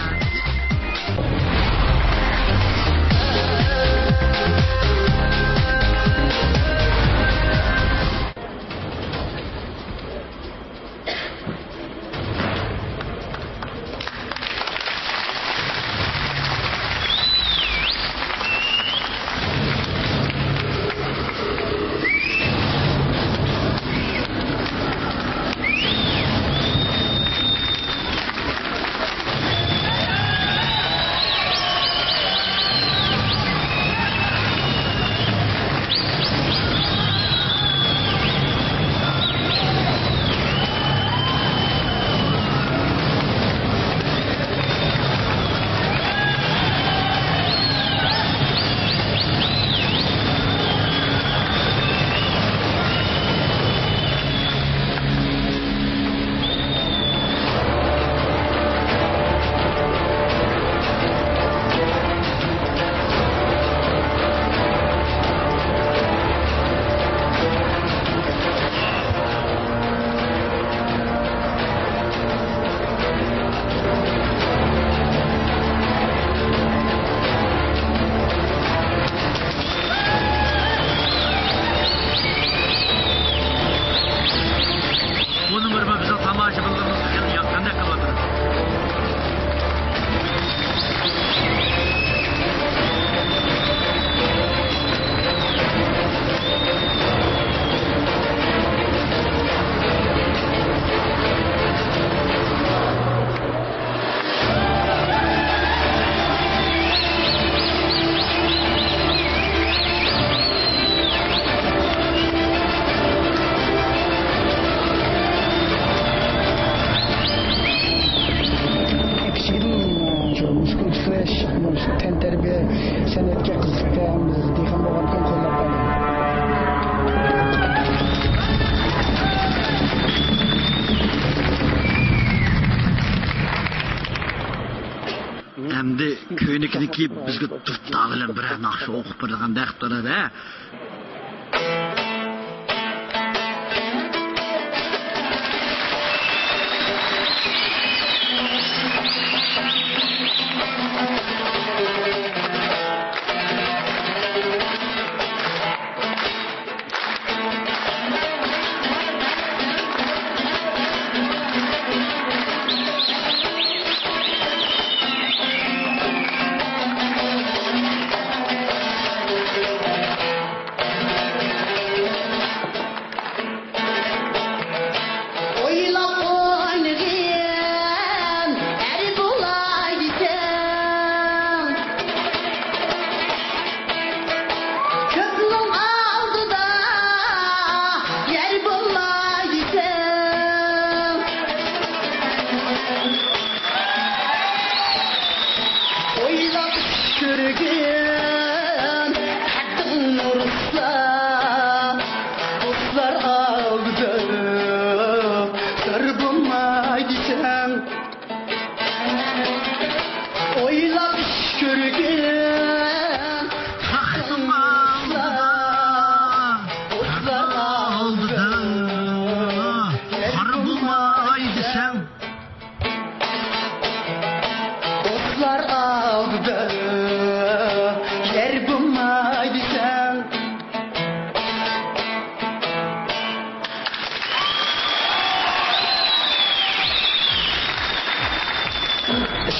Endi köynikini kiyib bizga turtda bilan bir naqsh o'qib bergan daqib turadi.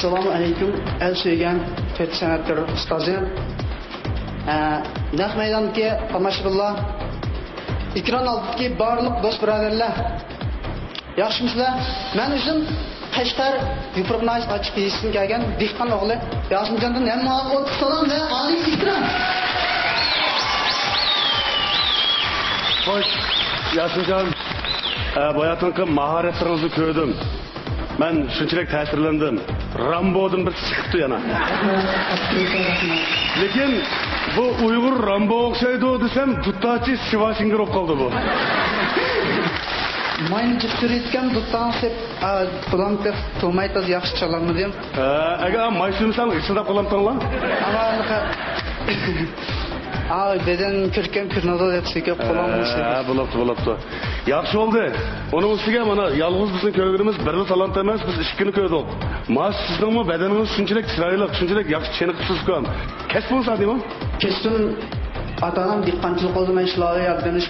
Assalomu alaykum, el suygan to'rt san'atkor ustozim. Naq maydondagi tomoshabinlar, ekran oldidagi barliq do'st birodarlar. Yaxshimisizlar? Men o'zim Qashqar Yuproqnaz ochiq yezisidan kelgan dehqon o'g'li Yosimjondan hamma o'tib salom va oliy ehtirom. Xo'sh, Yosimjon, boyatinki mahoratlaringizni ko'rdim. Men shunchalik ta'sirlandim. Rambodan bir chiqibdi yana. Lekin bu Uyg'ur Rambo o'xshaydi desam, Duttachi Sivashinger bo'lib qoldi bu. Mayni jiqtirayotgan Duttachi Pulamtev to'maytaz yaxshi chalarmidim. Agar maysumsan, ishlab qolamsanlar? Ay, beden kirken kırnadı hepsi kullanmıştı. Bulaptı. Yaxşı oldu. Onun üstüge bana yalnız bizim köylülerimiz bir talant emez, biz işkini köydük. Mas sizden mi bedeniniz şunçilik çıraylık, şunçilik yaxşı çenikipsiz koyun. Kes bunu sadece mi? Kestim. Atanam dikkancilik oldu, ben işleri yaptığınız.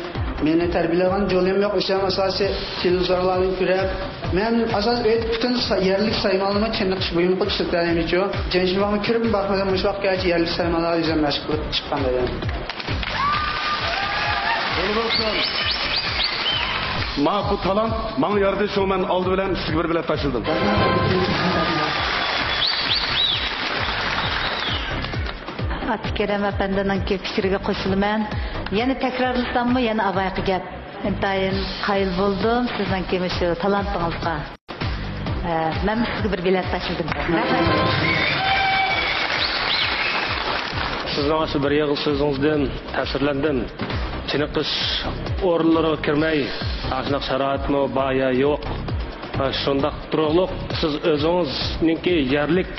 Beni terbiyeleyen jolum yok. Işem asası televizorlarını görüp. Ben asas bütün yerlik saymalarımı kendi buyum koç tutlarım içiyor. Gençlik bakımı kürüp bakmadan müşvak gerçi yerlik saymaları yüzden meşgul çıkan dedim. Ma bu talant, bana yardım şu ben aldı bilen sizge bir bilet taşıldım. Atkerem efendinin fikriga qo'shilaman. Yana takrorlasam-mı, yana avayqi gap. Intayin qayil bo'ldim sizdan shu talantingizga. Men sizga bir bilet tashildim. Sizning shu bir yig'il so'zingizdan ta'sirlandim. Chiniqish o'rinlariga kirmay, ashunaq sharoitmi baya yo'q. Shundaq turug'liq siz o'zingizningki yerlik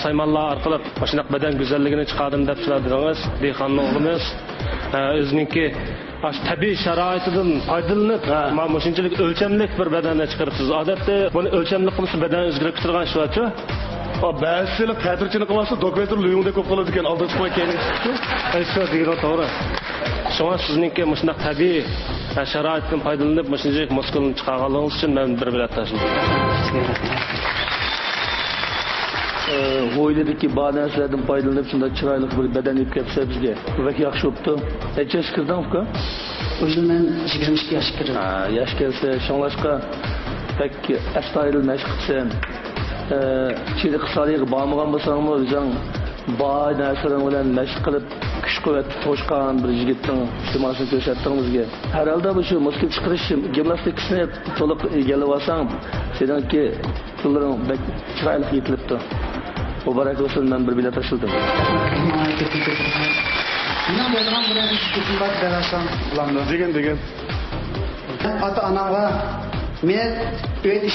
saymanlar orqali shunaq badan go'zalligini chiqardim deb so'radingiz. Dehqon o'g'limiz o'zininki tabiiy sharoitidan foydalanib, mana shunchalik o'lchamli bir badanni chiqaribsiz. Odatda buni o'lchamli qilsa badan o'zgarib turgan shu-ku. Ba'zilar ta'tirchini qilsa doktor Luyungda ko'p qoladi ekan, oldi chiqmay keyin. Shu degan to'g'ri. Shunga sizningki shunaq tabiiy sharoitdan foydalanib, shunchalik muskulni chiqarganingiz uchun men bir bilet tashladim. Hoyladaki badanlardan faydalanıp şunda çıraylık bir beden ip kepse bizge. Pek yaxşı oldu. Neçe yaş kirdin mı? Özüm ben 22 yaş kirdim. Yaş gelse, şanlaşka pek estaylı meşk kıtsen. Çiğde kısalığı bağımıgan basan mı? Özün bağ derslerin olan meşk kılıp güç kuvvet toşkan bir jigittin istimasını köşettin bizge. Herhalde bu şu muskil çıkırışım gimnastikisine toluk gelip alsam seninki yılların pek çıraylık yitilipti. Mübarek olsun ben bir bilet açıldım. Degen. Ata anamga men öyle iş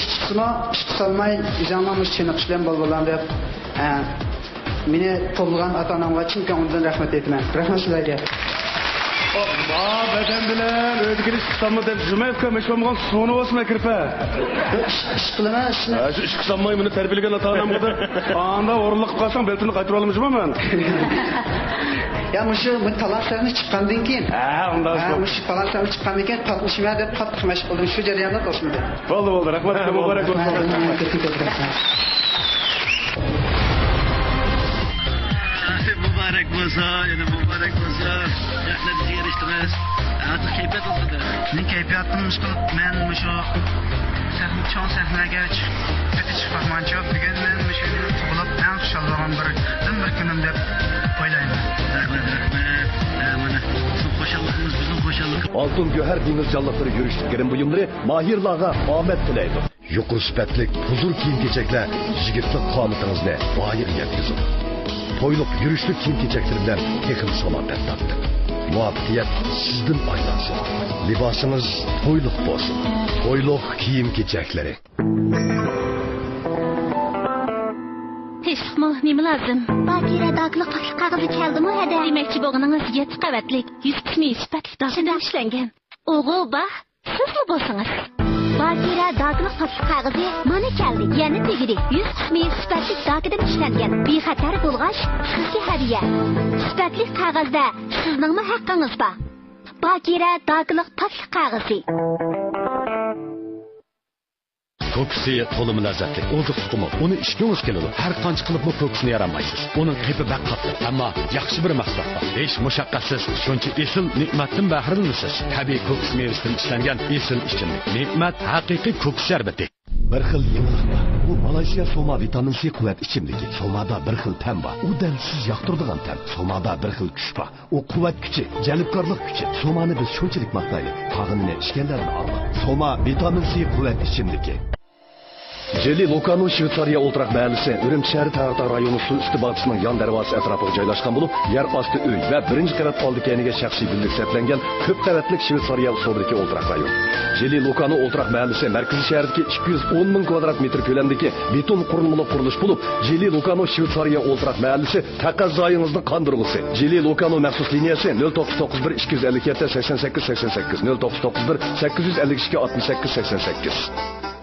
çıksamay izamamış çenekçilen bolbolan dep meni tolgan ata anamga chin ko'ngildan rahmat aytaman. Rahmat sizlarga. Beden bilen ödeginiz kısamı dep Zümayevka meşgulmağın sonu olsun kirpe. İş kılama işini. Şu iş kısammayı beni terbiyeligen ata-anam kadar. Anda oruluk kalsam beltini kaytıralım mı ben? Ya muşu bu talaslarını çıkandan keyin. Ondan sonra. Muşu talaslarını çıkandan keyin tatmışıma dep tatlı meşgul oldum. Şu jarayonda olsun dep. Oldu. Rahmat mübarek olsun. Mübarek olsun, yani mübarek olsun. Yaxlarınızı yarıştınız. Artık keyfiyat oldu da. Sizin keyfiyatın müşkül, ben şu çoğun sahneye kötü çıkmakman çok. Bugün ben müşkülü bulup en kuşallığım bir günüm dep oylayım. Rahmet. Mana sizin hoşallıkınız bizim hoşallık. Altın Göher Deniz Canlıkları görüştüklerin buyumları Mahirlarga Ahmet Tilaydı. Yuqur süpetlik, huzur kiyim-kechaklar yigitlik qomatingizni boyiga yetkazib. To'yliq yurishlik kiyim-kechaklar bilan texnik salomat topdi. Muvaffaqiyat sizdan aylansin. Libosingiz to'yliq bo'lsin. To'yliq kiyim-kechaklari. Teşvikmi, nima lazım? Bakira dağlıq paklı qağızı keldimi hada? Demekçi boğununuz 7 qavatlik, 100 qismi süpetlik dağlıdan işlengen. Oğul bax, siz mi bolsanız? Bakira dağlıq paklı qağızı mana keldi. Yani tegiri 100 qismi süpetlik dağlıdan işlengen. Bexatar bo'lğaç, sizga hadiya. Süpetlik qağızda sizningmi haqqingiz bor? Bakira dağlıq paklı qağızı. Kokusu to'limi lazzatli, oziq tuxumi. Uni ishgingiz keladi. Har qancha qilib bu kokusini yaramaysiz. Uning qipi bak qattiq, ammo yaxshi bir mahsulot. Hech mushaqqatsiz, shuncha esil ne'matdan bahramlisiz. Tabiiy kokus mevasidan ishlangan esil ichimlik. Ne'mat haqiqiy kokus sharbati. Bir xil yenilik bor. Bu Malayziya Soma vitamin C quvvat ichimligi. Somada bir xil tam bor. U dam siz yoqtiradigan tam. Somada bir xil kuch bor. U quvvat kuchi, jalbkorlik kuchi. Somani biz shunchalik maqtaylik. Tag'inni ichganlarni olma. Soma vitamin C quvvat ichimligi. Jeli Lokano Shvetsariya o'ltiraq mahallasi Urumchi shahri Tarta rayoni suv usti bog'chisining yon darvozasi atrofiga joylashgan bo'lib, yer osti uy va birinchi qavat oldi kayniga shaxsiy gullik sarflangan ko'p qavatli Shvetsariya usulidagi o'ltiraq rayon. Jeli Lokano o'ltiraq mahallasi markaziy shahardagi 210 ming kvadrat metr ko'lamdagi beton qurilmali qurilish bo'lib, Jeli Lokano Shvetsariya o'ltiraq mahallasi taqozoyingizning qondirg'isi. Jeli Lokano maxsus liniyasi 0991 257 88 88 0991 852 68 88.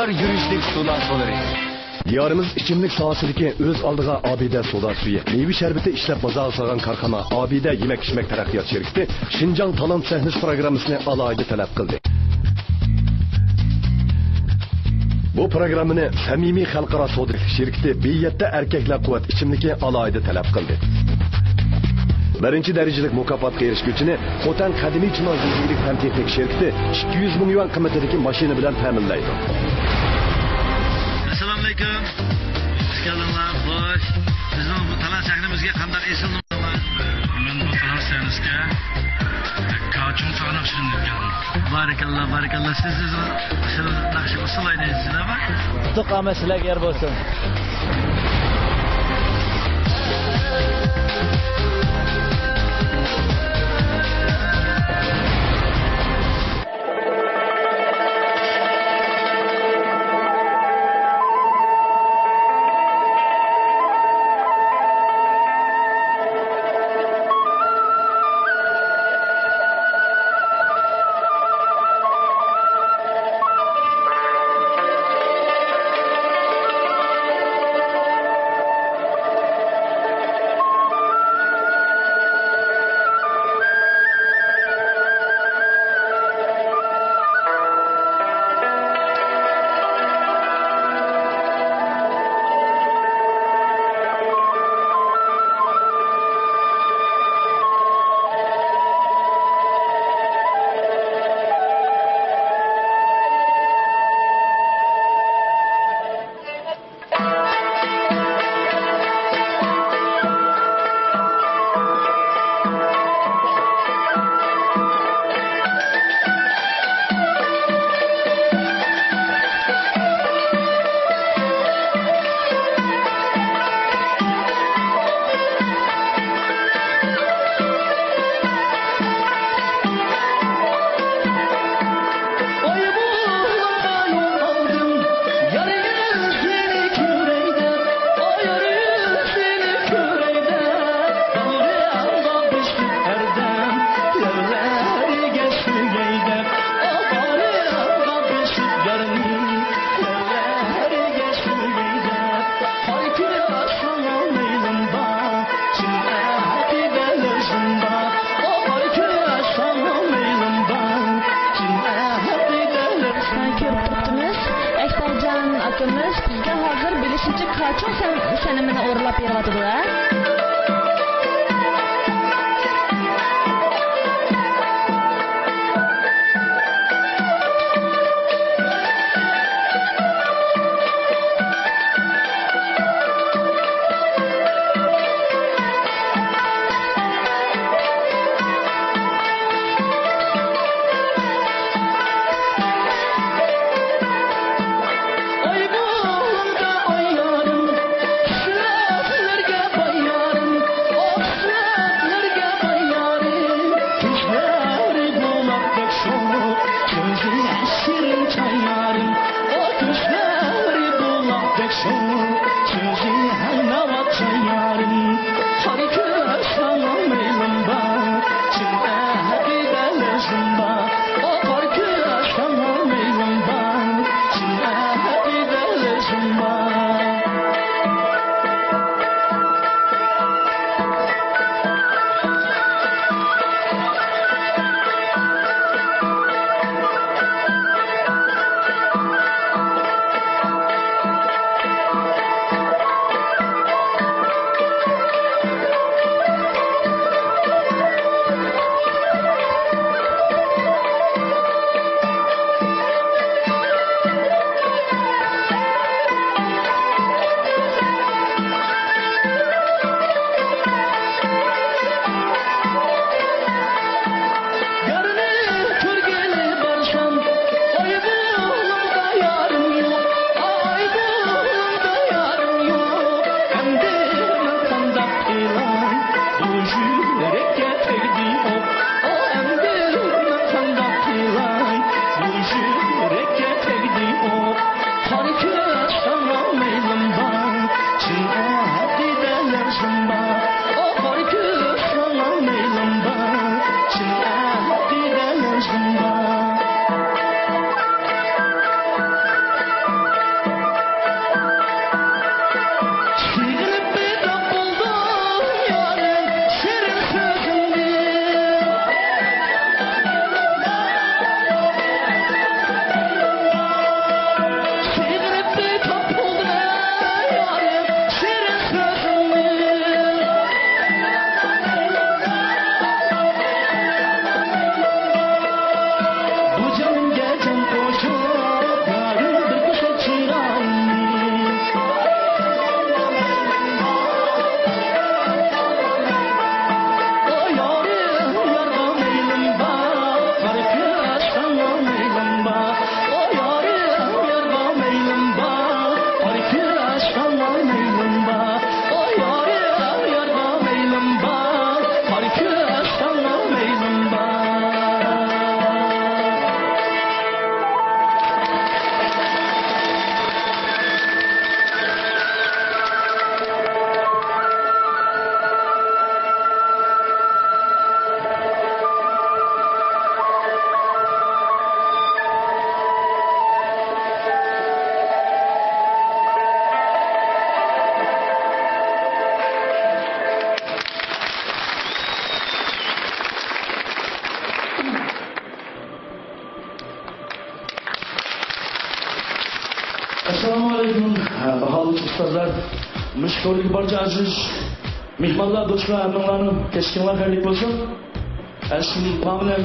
Yürüyüşlük sular soları. Diyarımız içimlik sahasındaki öz aldığı abide soda suyu, meyve şerbeti işlep bazağı sağan karxana, abide yemek içmek terakkiyat şirketi, Şinjan Talant Sahniş programısını alaydı talep kıldı. Bu programını samimiy xalqaro sodalik şirketi Biyatda erkeklar kuvvet içimliki alaydı talep kıldı. Birinchi darajalik mukofotga erishguvchini Xotan qadimiy chinozilik fan texnik şirketi 200 ming yuan qimmatidagi mashina bilan ta'minlaydi. Assalomu alaykum. Sizlarga xo'sh. Bizning bu talant sahnimizga qanday esil nomlar? Men bu talant sahnimizga Kachun Sanaqshini keldim. Barakalloh, barakalloh. Siz shu naqsh usul o'ynaysizlarmi? Tuqama sizlarga yer bo'lsin. Sanamini o'rlab beryaptilar. Ay bu ustozlar, müşkorluk barcha aziz mehmonlar, do'stlar, hammalarning kechkinlar xayrli bo'lsin. Asli pamlam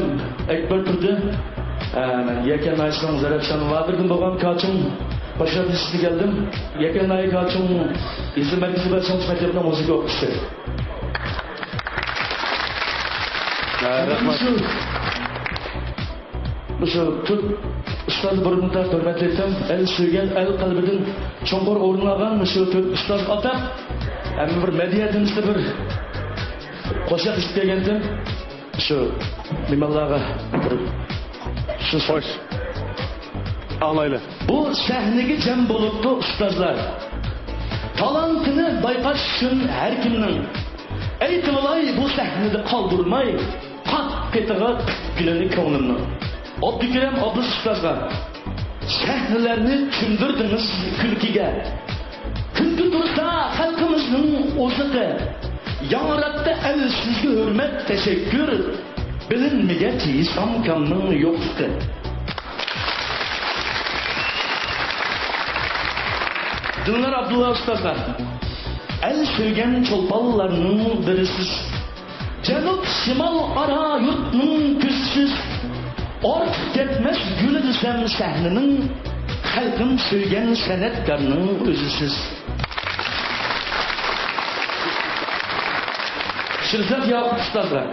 Ekber turdi. Yakan ayson Zarafshon Vadirdan bo'lgan kochim boshqa ishga keldim. Yakan ay kochim izin markazi va so'ng maktabda muzika o'qishdi. Rahmat. Şu tut ustad burunda hurmat etdim. El suygan, el qalbidan cho'nqur o'rnagan şu tut ustad ota. Hem bir medeniyetimizni bir qo'shiq istagandim. Şu mehmonlarga şu so'z ağlayla. Bu sahnege cem bo'libdi ustozlar. Talantini bayqash uchun har kimning aytılay bu sahnede qoldirmay, qat qetiga güleni ko'nglimni. Abdülkerim Abdus Ustazlar, sahnelerini tündürdünüz külkiga. Kündü dursa halkımızın ozuqi. Yarattı el sizge hürmet, teşekkür. Bilinmege tiyisam kanının yoktu. Dinler Abdullah Ustazlar, el sürgen çolpallarının birisiz. Cenub şimal ara yurtның küssüz. Ort ketmez gülü desem sahninin, halkın sürgen sanatkarının özüsüz. Şirzat Yakup Ustazlar,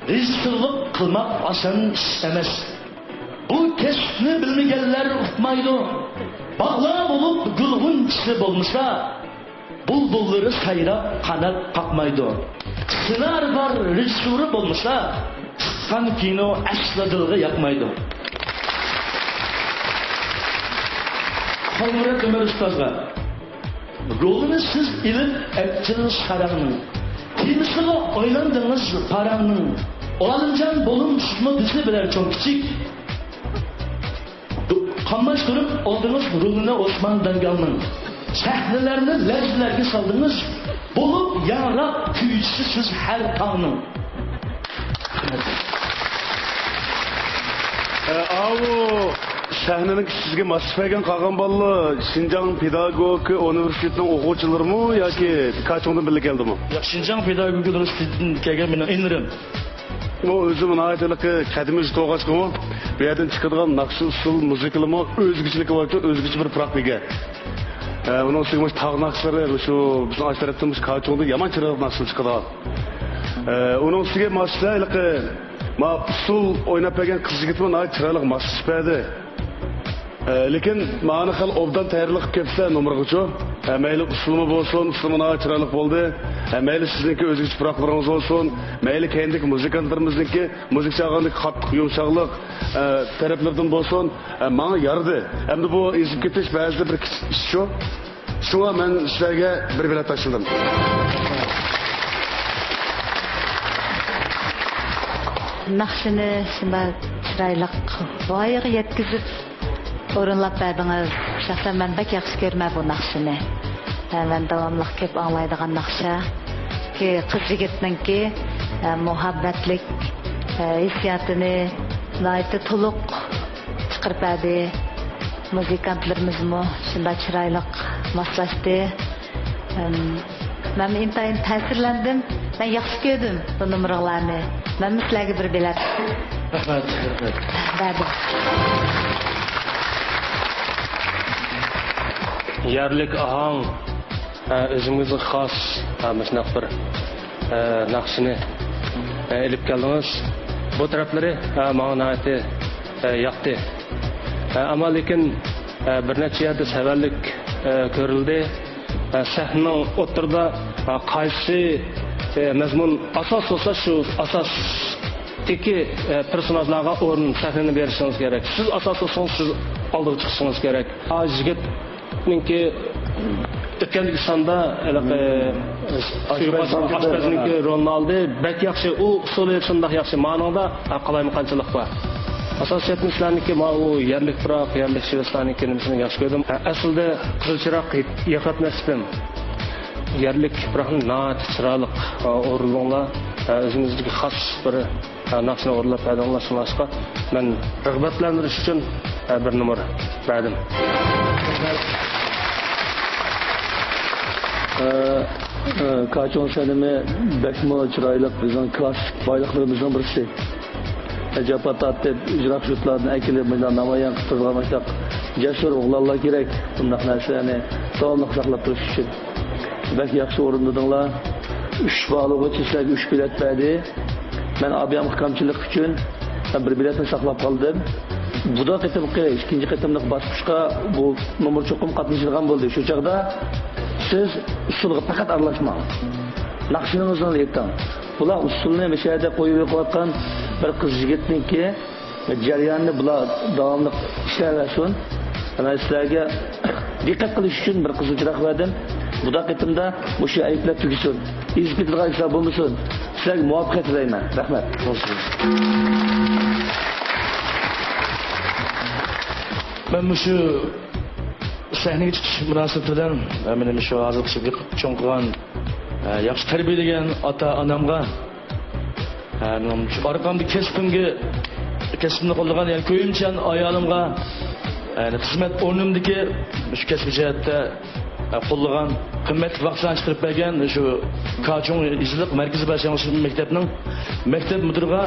rejissörlük kılmak asan iş emas. Bu kesbni bilmegenler uqmaydı. Bağla bulup gülgün çisi bolmuşsa, bulbulları sayrap kanat kakmaydı. Sınar var rejissörü bolmuşsa, çıkan kino asladılığı yapmaydı. Halmurat Ömer Ustazlar, rolünü siz ilip etçiniz karanın. Kimisini oylandınız paranın. Olancan bolun tutma bizi birer çok küçük. Kanmaş durup oldunuz rolüne Osman Dangal'ın. Sahnelerini lezbilerge saldınız. Bolup yarab küyücüsüz her tanrı. Avu sahnenin sizge masifegen qalgan ballı Şinjan Pedagogika Üniversitetining o'quvchilari yoki kaçondan birga keldimi? Şinjan Pedagogika Üniversitetining kelgan meni inrim. O özümün ayetliği kadimi toğaçkı mı? Bir yerden çıkıdığan nakşı usul müzikli mi? Özgüçlük var ki özgüçlü bir praktika. Onun sıkmış tağ nakşları şu bizim aşiretimiz kaçonda yaman çırağı nakşı çıkıdığan. Onun sıkı masifeli ma usul oynap egen kız yigitman ay çıralık masif çıkmadı. Lekin mani xil obdan tayyorlik kelsa nomergacha mayli usulmi bo'lsin, usulmi chiroyli bo'ldi. Mayli sizniki o'zgacha proqlaringiz bo'lsin, mayli kendik muzikantlarimizniki muzik chog'anlik qattiq yumshoqlik taraflardan bo'lsin, menga yardi. Endi bu ezib ketish ba'zida bir ish shu. Shunga men sizlarga bir bilet tashladim. Naqshini shunday chiroyli voyaga yetkazib o'rinlab berdingiz. Shaxsan men bek yaxshi ko'raman bu naqshini. Men davomli ko'p anglaydigan naqsha ki qiz yigitninki muhabbatlik hissiyatini nihoyatda to'liq chiqarib berdi. Muzikantlarimizmi shunday chiroyli moslashdi. Men intayin ta'sirlandim. Men yaxshi ko'rdim bu numurlarni. Men sizlarga bir bilet. Rahmat, rahmat. Berdim. Yerlik ahang özümüzün xas müşnaq bir naqshini elib keldiniz. Bu tarafları manga nayati yoqdi. Ama lekin bir necha yerda savallik ko'rildi. Sahnaning o'tirda qaysi mazmun asos bo'lsa shu asos teki personajlarga o'rin sahnani berishingiz kerak. Siz asos bo'lsangiz siz oldiga chiqishingiz kerak. Yigit Ninki ötkenlik sanda aşpazninki rolunu aldı. Bek yaxşı, o usulü şundaq yaxşı. Manada qalaymy qançalıq var. Asasiyetini sizlarniki ma o yerlik Prag, yerlik Şivestaninkini nimesini yaxşı gördüm. Aslında Kızılçırak yaqat nasibim. Yerlik Prag'ning naat chiroyli o'rinlar, o'zingizdagi xos bir naqshni o'rlab berganlar shunga men rag'batlantirish uchun bir numar berdim. Kaçon senimi bekmo çıraylık bizim klasik baylıklarımızdan birisi. Japat atib icra şutlarını ekilip meydan namayan kıtırlamışlar. Cesur oğlanlar gerek. Bundak narsalarni sağlık saqlab turish uchun. Bak yaxshi o'rindadinglar. 3 balığı sizlarga 3 bilet berdi. Ben abiyam kamchilik uchun bir biletni saqlab qoldim. Bu da qitimqi ikkinchi qitimliq bosqichga bu nomer cho'qim qatnashilgan bo'ldi. Shu chaqda siz usulga faqat aralashmang. Naqshingizni ayting. Bular usulni mishada qo'yib qo'ygan bir qiz yigitniki jarayonni bular davomli ishlayversin. Ana sizlarga diqqat qilish uchun bir qiziqroq berdim. Bu da qitimda bu shu aytlar tugisin. İzbitlar ishlar bo'lmasin. Sizlarga muvaffaqiyat tilayman. Rahmat. Ben şu sahneye çıkış münasebetinden benim şu azıcık bir çoğunluğun yaxşı terbiyeleyen ata anamga arkamda kesbimni qo'llagan yani köyümçen ayalımga yani hizmet o'rnimdagi şu kesbi jihatda qo'llagan qimmatli vaqtdan chiqarib bergan shu Kaçon izliq markaziy bashang'ich maktabining maktab mudiriga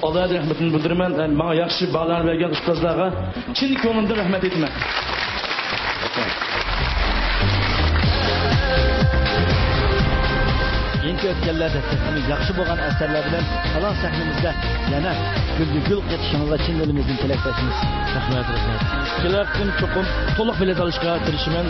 alohida rahmatini bildiraman. Menga yaxshi bog'lar bergan ustozlarga chin ko'nglimdan rahmat aytaman. Keyingi o'tganlarda sizni yaxshi bo'lgan asarlar bilan salon sahnamizda yana gul qaytishingizni chin dilimizdan tilakdashimiz. Rahmat. Kelar kun cho'qim to'liq bilet olishga tirishman.